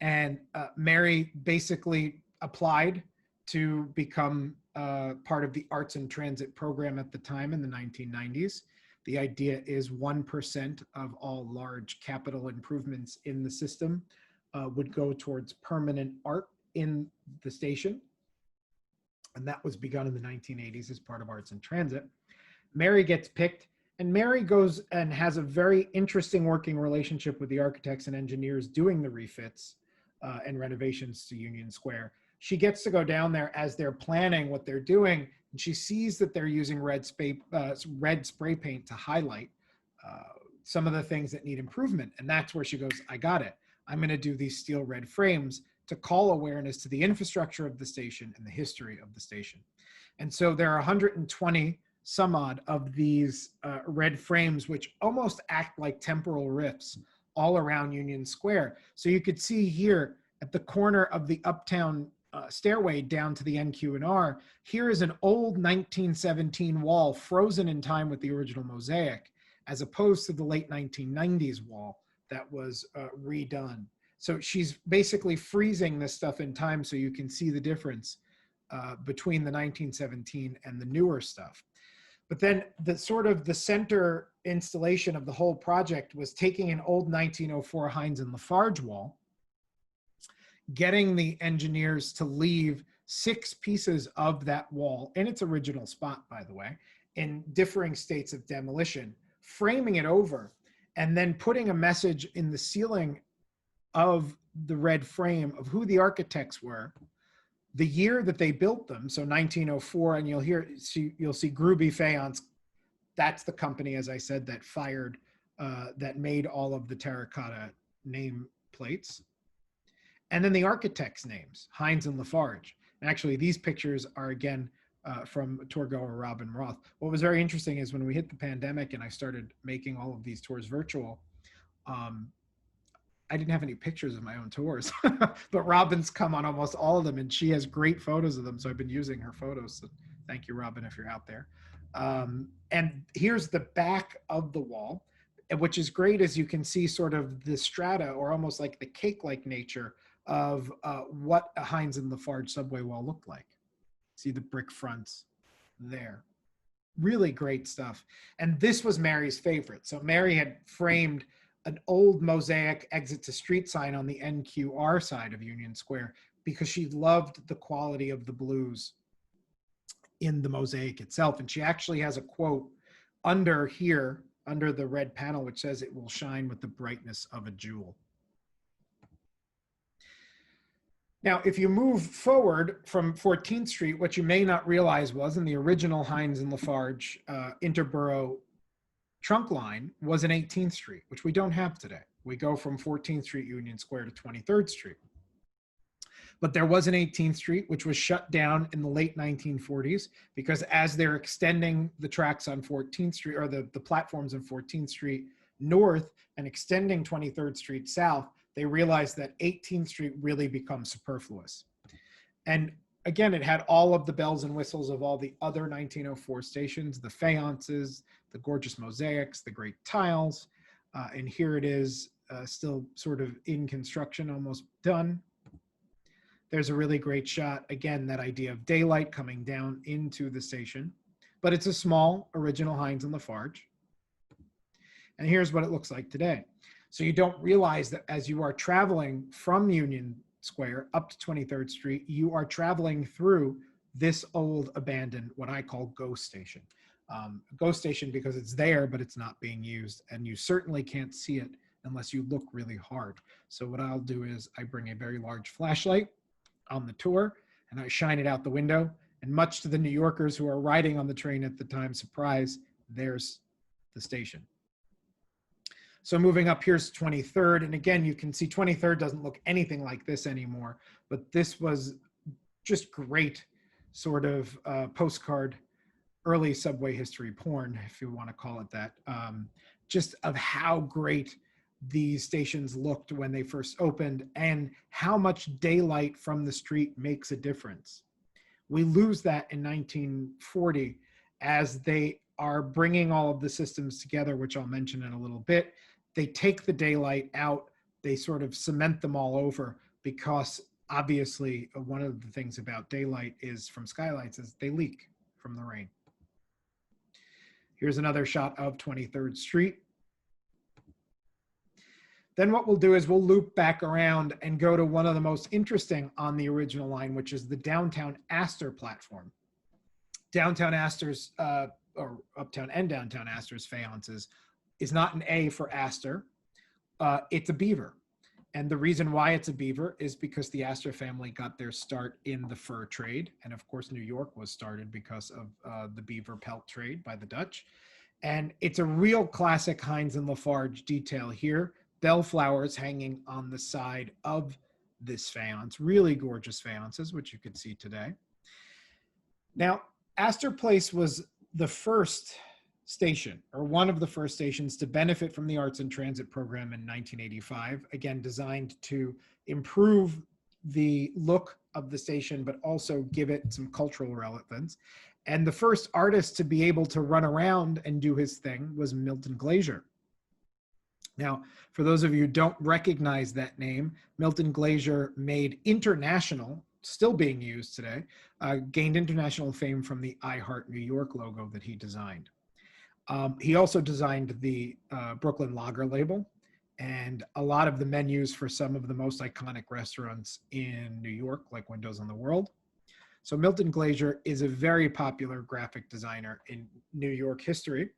And Mary basically applied to become part of the Arts and Transit program at the time in the 1990s. The idea is 1% of all large capital improvements in the system would go towards permanent art in the station. And that was begun in the 1980s as part of Arts and Transit. Mary gets picked, and Mary goes and has a very interesting working relationship with the architects and engineers doing the refits and renovations to Union Square. She gets to go down there as they're planning what they're doing, and she sees that they're using red spray paint to highlight some of the things that need improvement. And that's where she goes, I got it. I'm going to do these steel red frames to call awareness to the infrastructure of the station and the history of the station. And so there are 120 some odd of these red frames, which almost act like temporal rifts all around Union Square. So you could see here at the corner of the uptown stairway down to the NQ&R, here is an old 1917 wall frozen in time with the original mosaic, as opposed to the late 1990s wall that was redone. So she's basically freezing this stuff in time so you can see the difference between the 1917 and the newer stuff. But then the center installation of the whole project was taking an old 1904 Hines and Lafarge wall, getting the engineers to leave 6 pieces of that wall in its original spot, by the way, in differing states of demolition, framing it over, and then putting a message in the ceiling of the red frame of who the architects were, the year that they built them, so 1904, and you'll see Gruby Faience. That's the company, as I said, that that made all of the terracotta name plates. And then the architects' names, Hines and Lafarge. And actually, these pictures are again from tour goer Robin Roth. What was very interesting is when we hit the pandemic and I started making all of these tours virtual, I didn't have any pictures of my own tours, but Robin's come on almost all of them, and she has great photos of them. So I've been using her photos. So thank you, Robin, if you're out there. And here's the back of the wall, which is great, as you can see sort of the strata, or almost like the cake-like nature of what a Hines and Lafarge subway wall looked like. See the brick fronts there. Really great stuff. And this was Mary's favorite. So Mary had framed an old mosaic exit to street sign on the NQR side of Union Square because she loved the quality of the blues in the mosaic itself. And she actually has a quote under here, under the red panel, which says, "It will shine with the brightness of a jewel." Now, if you move forward from 14th Street, what you may not realize was in the original Hines and Lafarge interborough trunk line was an 18th Street, which we don't have today. We go from 14th Street Union Square to 23rd Street. But there was an 18th Street, which was shut down in the late 1940s because as they're extending the tracks on 14th Street, or the platforms on 14th Street north and extending 23rd Street south, they realized that 18th Street really becomes superfluous. And again, it had all of the bells and whistles of all the other 1904 stations, the faïences, the gorgeous mosaics, the great tiles. And here it is still sort of in construction, almost done. There's a really great shot. Again, that idea of daylight coming down into the station, but it's a small original Hines and Lafarge. And here's what it looks like today. So you don't realize that as you are traveling from Union Square up to 23rd Street, you are traveling through this old abandoned, what I call ghost station. Ghost station because it's there, but it's not being used. And you certainly can't see it unless you look really hard. So what I'll do is I bring a very large flashlight on the tour and I shine it out the window. And much to the New Yorkers who are riding on the train at the time, surprise, there's the station. So moving up, here's 23rd. And again, you can see 23rd doesn't look anything like this anymore, but this was just great sort of postcard, early subway history porn, if you want to call it that, just of how great these stations looked when they first opened and how much daylight from the street makes a difference. We lose that in 1940 as they are bringing all of the systems together, which I'll mention in a little bit. They take the daylight out, they sort of cement them all over, because obviously one of the things about daylight is from skylights is they leak from the rain. Here's another shot of 23rd Street. Then what we'll do is we'll loop back around and go to one of the most interesting on the original line, which is the downtown Astor platform. Downtown Astor's, or uptown and downtown Astor's fayances is not an A for Astor. It's a beaver. And the reason why it's a beaver is because the Astor family got their start in the fur trade. And of course, New York was started because of the beaver pelt trade by the Dutch. And it's a real classic Hines and Lafarge detail here. Bellflowers hanging on the side of this faience, really gorgeous fayances, which you could see today. Now, Astor Place was the first station, or one of the first stations, to benefit from the Arts and Transit program in 1985, again, designed to improve the look of the station, but also give it some cultural relevance. And the first artist to be able to run around and do his thing was Milton Glaser. Now, for those of you who don't recognize that name, Milton Glaser made international, still being used today, gained international fame from the I Heart New York logo that he designed. He also designed the Brooklyn Lager label and a lot of the menus for some of the most iconic restaurants in New York, like Windows on the World. So Milton Glaser is a very popular graphic designer in New York history.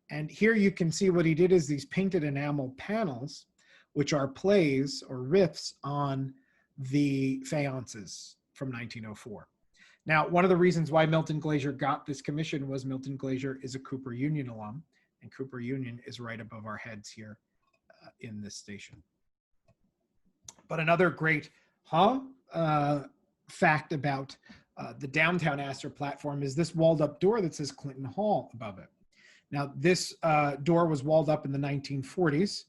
And here you can see what he did is these painted enamel panels, which are plays or riffs on the fayances from 1904. Now, one of the reasons why Milton Glaser got this commission was Milton Glaser is a Cooper Union alum, and Cooper Union is right above our heads here in this station. But another great fact about the downtown Astor platform is this walled up door that says Clinton Hall above it. Now, this door was walled up in the 1940s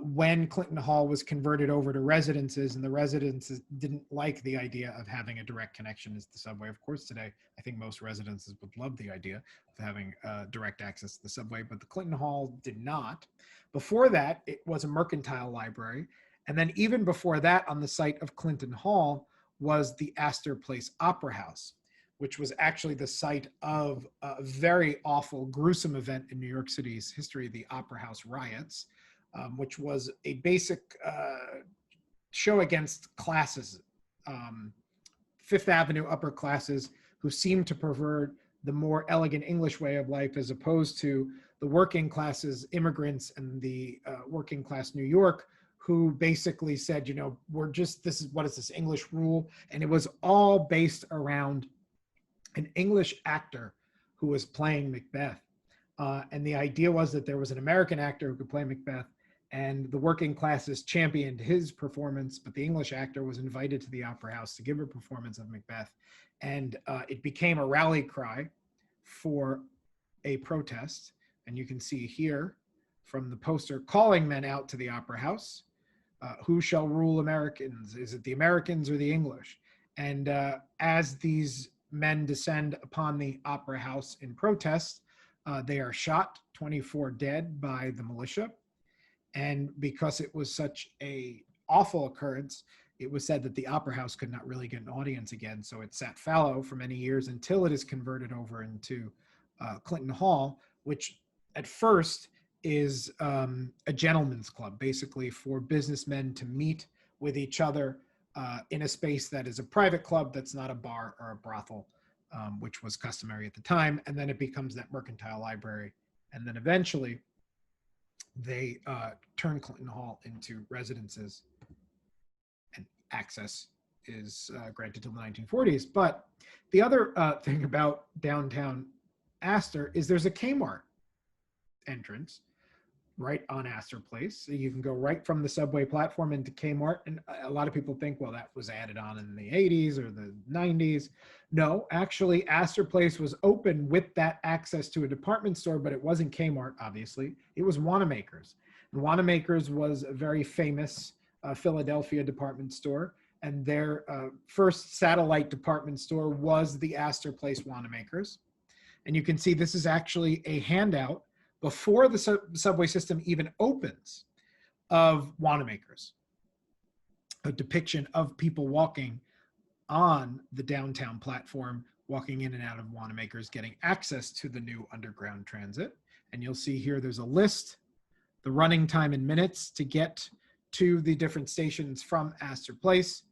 when Clinton Hall was converted over to residences, and the residences didn't like the idea of having a direct connection to the subway. Of course, today, I think most residences would love the idea of having direct access to the subway, but the Clinton Hall did not. Before that, it was a mercantile library. And then even before that, on the site of Clinton Hall was the Astor Place Opera House, which was actually the site of a very awful, gruesome event in New York City's history, the Opera House riots, which was a basic show against classes, Fifth Avenue upper classes who seemed to pervert the more elegant English way of life as opposed to the working classes, immigrants, and the working class New York, who basically said, you know, we're just, this is, what is this, English rule? And it was all based around an English actor who was playing Macbeth. And the idea was that there was an American actor who could play Macbeth, and the working classes championed his performance, but the English actor was invited to the Opera House to give a performance of Macbeth. And it became a rally cry for a protest. And you can see here from the poster calling men out to the Opera House. Who shall rule Americans? Is it the Americans or the English? And as these men descend upon the Opera House in protest, they are shot, 24 dead by the militia. And because it was such a awful occurrence, it was said that the Opera House could not really get an audience again. So it sat fallow for many years until it is converted over into Clinton Hall, which at first is a gentleman's club, basically for businessmen to meet with each other in a space that is a private club that's not a bar or a brothel, which was customary at the time. And then it becomes that mercantile library. And then eventually they turn Clinton Hall into residences, and access is granted till the 1940s. But the other thing about downtown Astor is there's a Kmart entrance right on Astor Place. So you can go right from the subway platform into Kmart. And a lot of people think, well, that was added on in the 80s or the 90s. No, actually, Astor Place was open with that access to a department store, but it wasn't Kmart, obviously. It was Wanamaker's. And Wanamaker's was a very famous Philadelphia department store. And their first satellite department store was the Astor Place Wanamaker's. And you can see this is actually a handout before the subway system even opens of Wanamaker's, a depiction of people walking on the downtown platform, walking in and out of Wanamaker's, getting access to the new underground transit. And you'll see here there's a list, the running time in minutes to get to the different stations from Astor Place.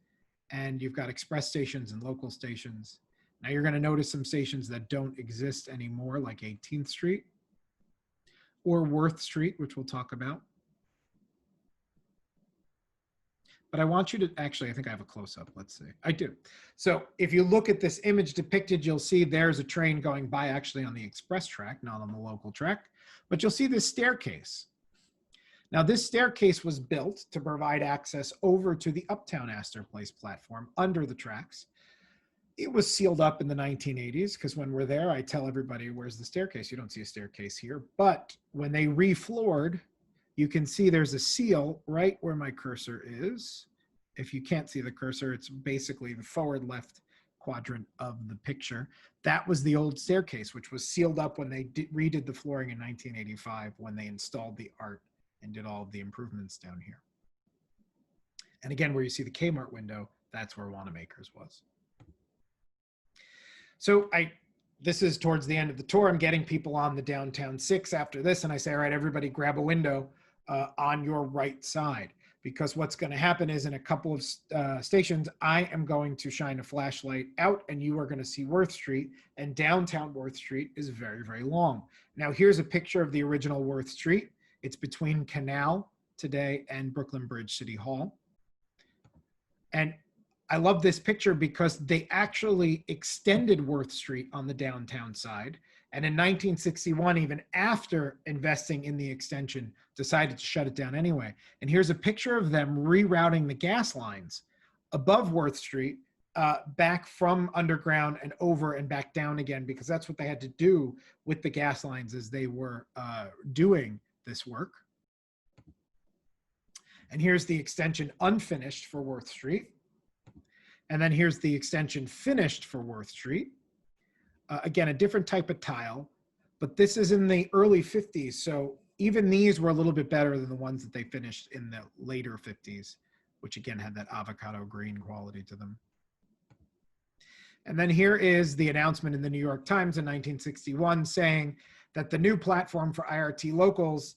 And you've got express stations and local stations. Now you're going to notice some stations that don't exist anymore, like 18th Street or Worth Street, which we'll talk about. But I want you to, actually, I think I have a close-up, let's see. I do. So if you look at this image depicted, you'll see there's a train going by actually on the express track, not on the local track, but you'll see this staircase. Now this staircase was built to provide access over to the Uptown Astor Place platform under the tracks. It was sealed up in the 1980s because when we're there, I tell everybody, where's the staircase? You don't see a staircase here. But when they refloored, you can see there's a seal right where my cursor is. If you can't see the cursor, it's basically the forward left quadrant of the picture. That was the old staircase, which was sealed up when they redid the flooring in 1985, when they installed the art and did all of the improvements down here. And again, where you see the Kmart window, that's where Wanamaker's was. So this is towards the end of the tour. I'm getting people on the downtown 6 after this, and I say, all right, everybody grab a window on your right side, because what's going to happen is in a couple of stations, I am going to shine a flashlight out and you are going to see Worth Street, and downtown Worth Street is very, very long. Now here's a picture of the original Worth Street. It's between Canal today and Brooklyn Bridge City Hall. And I love this picture because they actually extended Worth Street on the downtown side. And in 1961, even after investing in the extension, decided to shut it down anyway. And here's a picture of them rerouting the gas lines above Worth Street back from underground and over and back down again, because that's what they had to do with the gas lines as they were doing this work. And here's the extension unfinished for Worth Street. And then here's the extension finished for Worth Street. Again, a different type of tile, but this is in the early 50s. So even these were a little bit better than the ones that they finished in the later 50s, which again had that avocado green quality to them. And then here is the announcement in the New York Times in 1961 saying that the new platform for IRT locals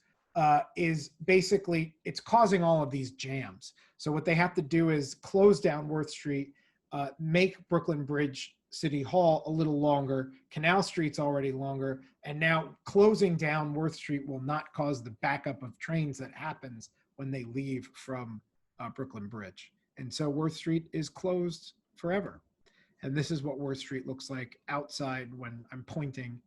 is basically, it's causing all of these jams. So what they have to do is close down Worth Street, make Brooklyn Bridge City Hall a little longer. Canal Street's already longer. And now closing down Worth Street will not cause the backup of trains that happens when they leave from Brooklyn Bridge. And so Worth Street is closed forever. And this is what Worth Street looks like outside when I'm pointing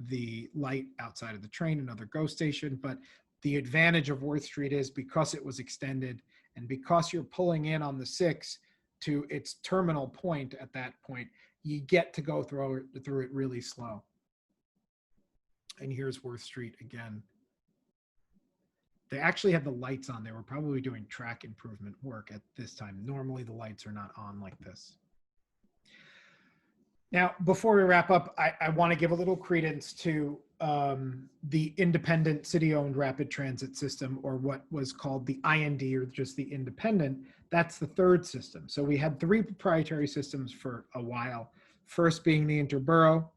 the light outside of the train, another GO station. But the advantage of Worth Street is because it was extended and because you're pulling in on the 6 to its terminal point at that point, you get to go through it really slow. And here's Worth Street again. They actually had the lights on. They were probably doing track improvement work at this time. Normally the lights are not on like this. Now, before we wrap up, I want to give a little credence to the independent city-owned rapid transit system, or what was called the IND, or just the independent. That's the third system. So we had 3 proprietary systems for a while, first being the Interborough,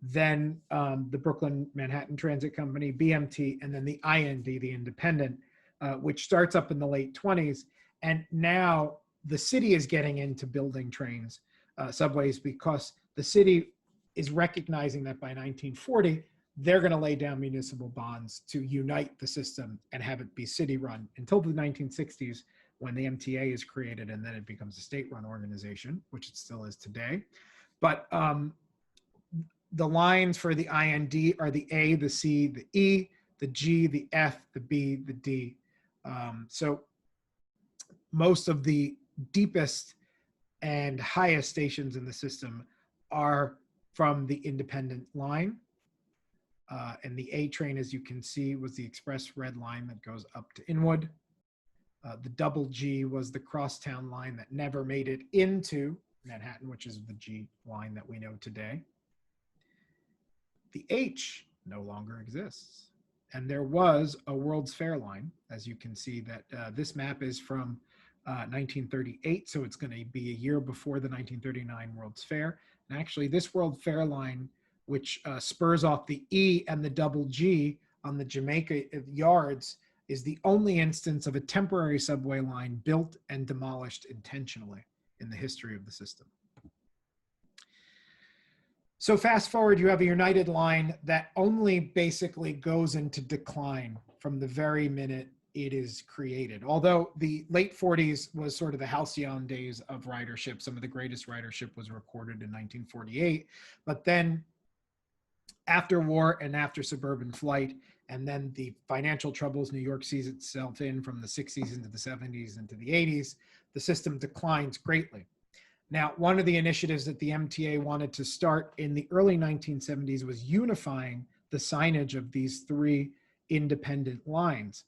then the Brooklyn Manhattan Transit Company, BMT, and then the IND, the independent, which starts up in the late 20s. And now the city is getting into building trains, subways, because the city is recognizing that by 1940, they're going to lay down municipal bonds to unite the system and have it be city run until the 1960s, when the MTA is created and then it becomes a state run organization, which it still is today. But the lines for the IND are the A, the C, the E. the G, the F, the B, the D. So most of the deepest and highest stations in the system are from the independent line. And the A train, as you can see, was the express red line that goes up to Inwood. The double G was the crosstown line that never made it into Manhattan, which is the G line that we know today. The H no longer exists. And there was a World's Fair line, as you can see that this map is from 1938, so it's going to be a year before the 1939 World's Fair. And actually, this World Fair line, which spurs off the E and the double G on the Jamaica yards, is the only instance of a temporary subway line built and demolished intentionally in the history of the system. So fast forward, you have a United line that only basically goes into decline from the very minute it is created. Although the late 40s was sort of the halcyon days of ridership. Some of the greatest ridership was recorded in 1948. But then after war and after suburban flight, and then the financial troubles New York sees itself in from the 60s into the 70s into the 80s, the system declines greatly. Now, one of the initiatives that the MTA wanted to start in the early 1970s was unifying the signage of these three independent lines.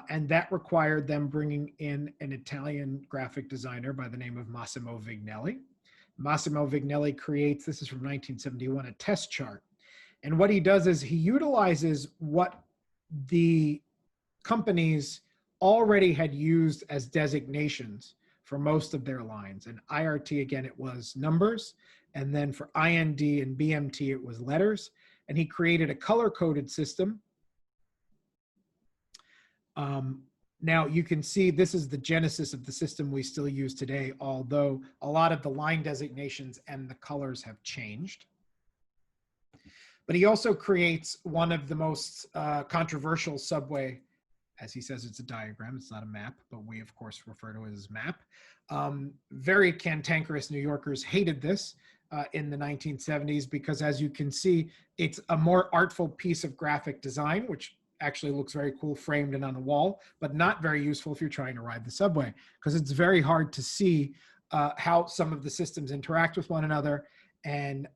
And that required them bringing in an Italian graphic designer by the name of Massimo Vignelli. Massimo Vignelli creates, this is from 1971, a test chart. And what he does is he utilizes what the companies already had used as designations for most of their lines. And IRT, again, it was numbers. And then for IND and BMT, it was letters. And he created a color-coded system. Now you can see this is the genesis of the system we still use today, although a lot of the line designations and the colors have changed. But he also creates one of the most controversial subway, as he says, it's a diagram, it's not a map, but we of course refer to it as map. Very cantankerous New Yorkers hated this in the 1970s because, as you can see, it's a more artful piece of graphic design, which actually looks very cool framed and on a wall, but not very useful if you're trying to ride the subway, because it's very hard to see how some of the systems interact with one another. And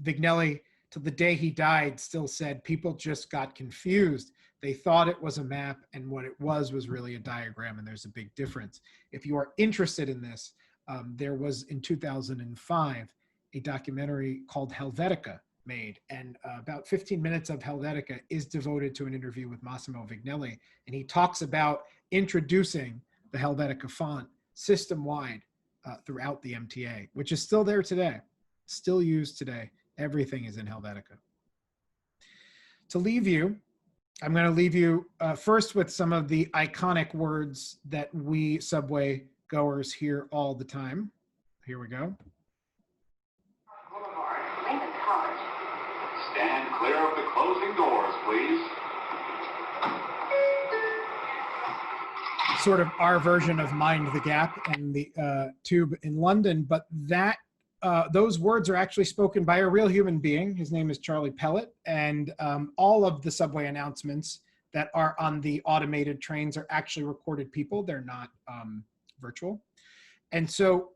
Vignelli, till the day he died, still said people just got confused. They thought it was a map, and what it was really a diagram, and there's a big difference. If you are interested in this, there was in 2005 a documentary called Helvetica made, and about 15 minutes of Helvetica is devoted to an interview with Massimo Vignelli, and he talks about introducing the Helvetica font system-wide throughout the MTA, which is still there today, still used today. Everything is in Helvetica. To leave you, I'm going to leave you first with some of the iconic words that we subway goers hear all the time. Here we go. Stand clear of the closing doors, please. Sort of our version of Mind the Gap and the tube in London, but that those words are actually spoken by a real human being. His name is Charlie Pellet, and all of the subway announcements that are on the automated trains are actually recorded people. They're not virtual. And so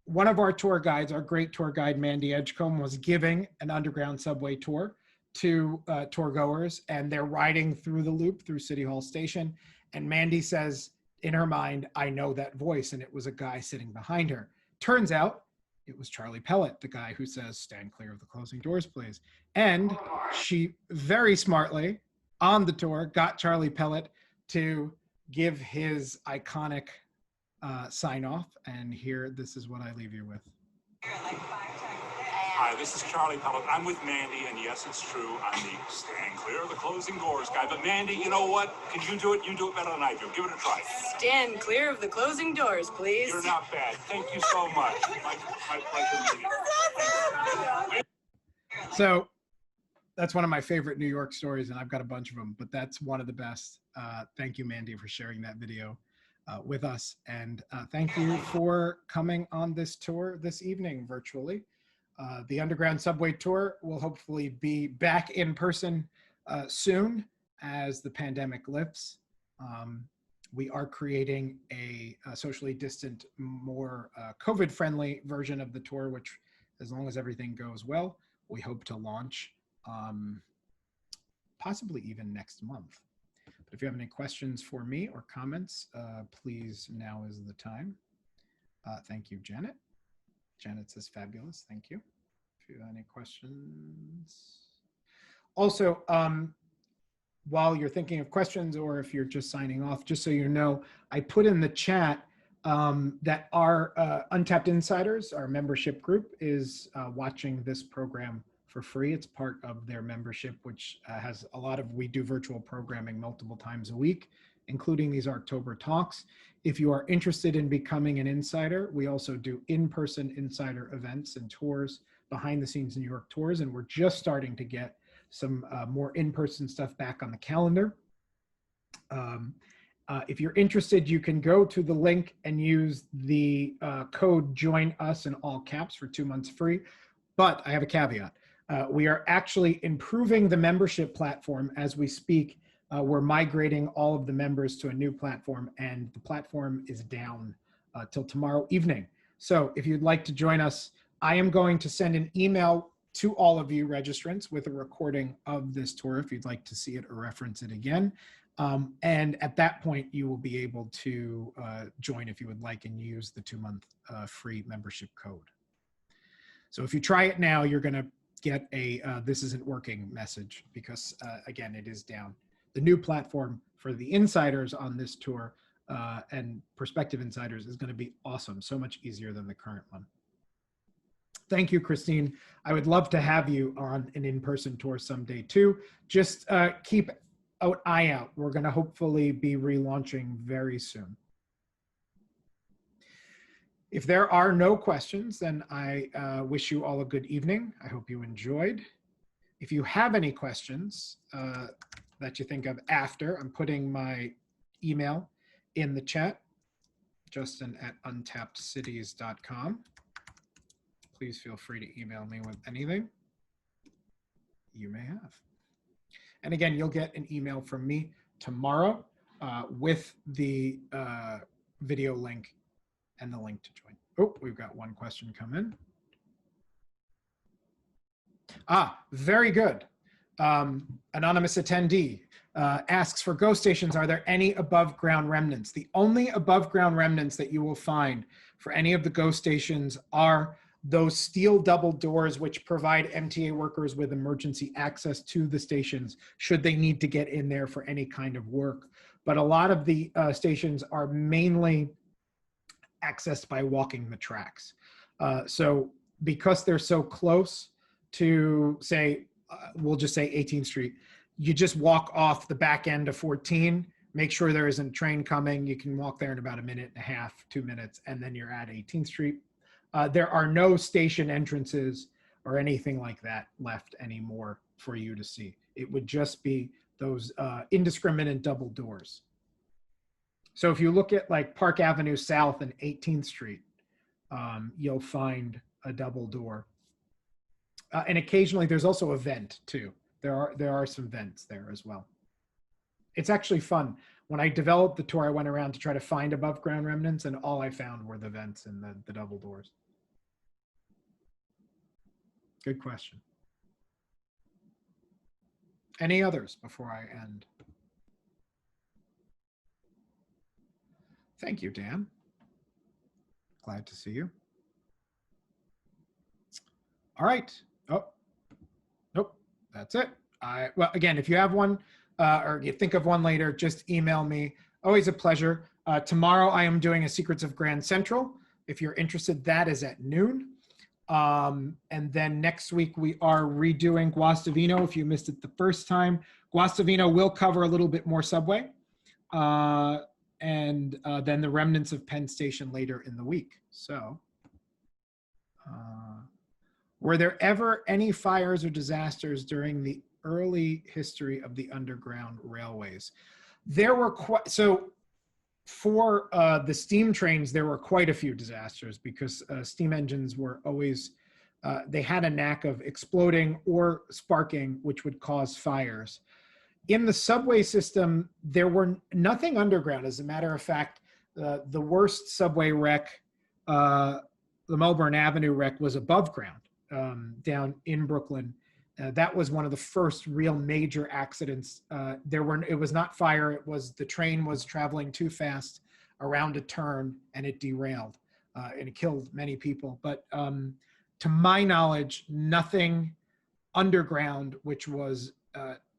one of our tour guides, our great tour guide, Mandy Edgecombe, was giving an underground subway tour to tour goers, and they're riding through the loop through City Hall Station. And Mandy says, in her mind, I know that voice. And it was a guy sitting behind her. Turns out it was Charlie Pellet, the guy who says, stand clear of the closing doors, please. And she very smartly on the tour got Charlie Pellet to give his iconic sign off. And here, this is what I leave you with. Hi, this is Charlie Pellet. I'm with Mandy, and yes, it's true. I'm the stand clear of the closing doors guy. But Mandy, you know what? Can you do it? You do it better than I do. Give it a try. Stand clear of the closing doors, please. You're not bad. Thank you so much. My pleasure meeting you. So that's one of my favorite New York stories, and I've got a bunch of them, but that's one of the best. Thank you, Mandy, for sharing that video with us. And thank you for coming on this tour this evening virtually. The Underground Subway Tour will hopefully be back in person soon as the pandemic lifts. We are creating a socially distant, more COVID-friendly version of the tour, which, as long as everything goes well, we hope to launch possibly even next month. But if you have any questions for me or comments, please, now is the time. Thank you, Janet. Janet says fabulous. Thank you. If you have any questions. Also, while you're thinking of questions, or if you're just signing off, just so you know, I put in the chat that our Untapped Insiders, our membership group, is watching this program for free. It's part of their membership, which has a lot of, we do virtual programming multiple times a week, including these Archtober talks. If you are interested in becoming an insider, we also do in-person insider events and tours, behind the scenes New York tours, and we're just starting to get some more in-person stuff back on the calendar. If you're interested, you can go to the link and use the code Join Us in all caps for 2 months free. But I have a caveat. We are actually improving the membership platform as we speak. We're migrating all of the members to a new platform, and the platform is down till tomorrow evening. So if you'd like to join us, I am going to send an email to all of you registrants with a recording of this tour if you'd like to see it or reference it again. And at that point, you will be able to join if you would like and use the 2-month free membership code. So if you try it now, you're going to get a this isn't working message because, again, it is down. The new platform for the insiders on this tour and prospective insiders is going to be awesome, so much easier than the current one. Thank you, Christine. I would love to have you on an in-person tour someday too. Just keep an eye out. We're going to hopefully be relaunching very soon. If there are no questions, then I wish you all a good evening. I hope you enjoyed. If you have any questions that you think of after, I'm putting my email in the chat, justin@untappedcities.com. Please feel free to email me with anything you may have. And again, you'll get an email from me tomorrow with the video link and the link to join. Oh, we've got one question come in. Very good. Anonymous attendee asks, for ghost stations, are there any above ground remnants? The only above ground remnants that you will find for any of the ghost stations are those steel double doors, which provide MTA workers with emergency access to the stations should they need to get in there for any kind of work. But a lot of the stations are mainly accessed by walking the tracks. So because they're so close to, say, we'll just say 18th Street, you just walk off the back end of 14, make sure there isn't a train coming. You can walk there in about 1.5 minutes, 2 minutes, and then you're at 18th Street. There are no station entrances or anything like that left anymore for you to see. It would just be those indiscriminate double doors. So if you look at like Park Avenue South and 18th Street, you'll find a double door. And occasionally there's also a vent too. There are some vents there as well. It's actually fun. When I developed the tour, I went around to try to find above ground remnants, and all I found were the vents and the double doors. Good question. Any others before I end? Thank you, Dan. Glad to see you. All right. Oh, nope, that's it. Well, again, if you have one or you think of one later, just email me. Always a pleasure. Tomorrow I am doing a Secrets of Grand Central. If you're interested, that is at noon. And then next week we are redoing Guastavino. If you missed it the first time, Guastavino will cover a little bit more subway. And then the remnants of Penn Station later in the week. So were there ever any fires or disasters during the early history of the Underground Railways? There were quite, so for the steam trains, there were quite a few disasters because steam engines were always they had a knack of exploding or sparking, which would cause fires. In the subway system, there were nothing underground. As a matter of fact, the worst subway wreck, the Melbourne Avenue wreck, was above ground down in Brooklyn. That was one of the first real major accidents. It was not fire. It was the train was traveling too fast around a turn and it derailed and it killed many people. But to my knowledge, nothing underground, which was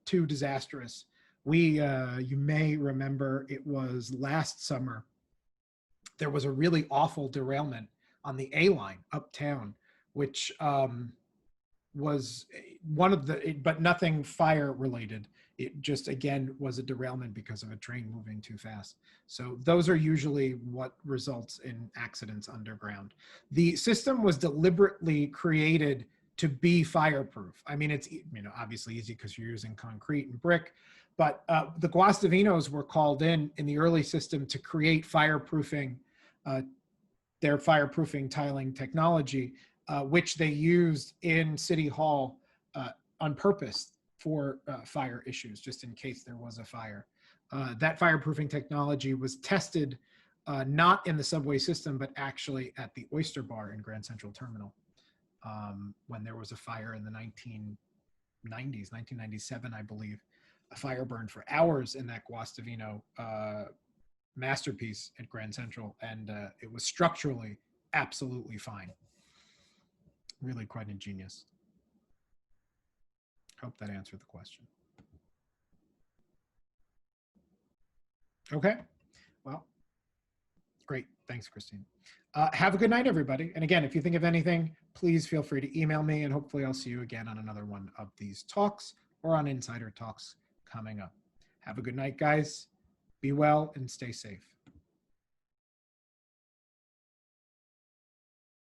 too disastrous. You may remember it was last summer. There was a really awful derailment on the A line uptown, which was one of but nothing fire related. It just, again, was a derailment because of a train moving too fast. So those are usually what results in accidents underground. The system was deliberately created to be fireproof. I mean, it's obviously easy because you're using concrete and brick, but the Guastavinos were called in the early system to create fireproofing, their fireproofing tiling technology, which they used in City Hall on purpose for fire issues, just in case there was a fire. That fireproofing technology was tested not in the subway system, but actually at the Oyster Bar in Grand Central Terminal when there was a fire in the 1990s, 1997, I believe. A fire burned for hours in that Guastavino masterpiece at Grand Central, and it was structurally absolutely fine. Really quite ingenious. Hope that answered the question. Okay, well, great. Thanks, Christine. Have a good night, everybody. And again, if you think of anything, please feel free to email me, and hopefully I'll see you again on another one of these talks or on Insider Talks coming up. Have a good night, guys. Be well and stay safe.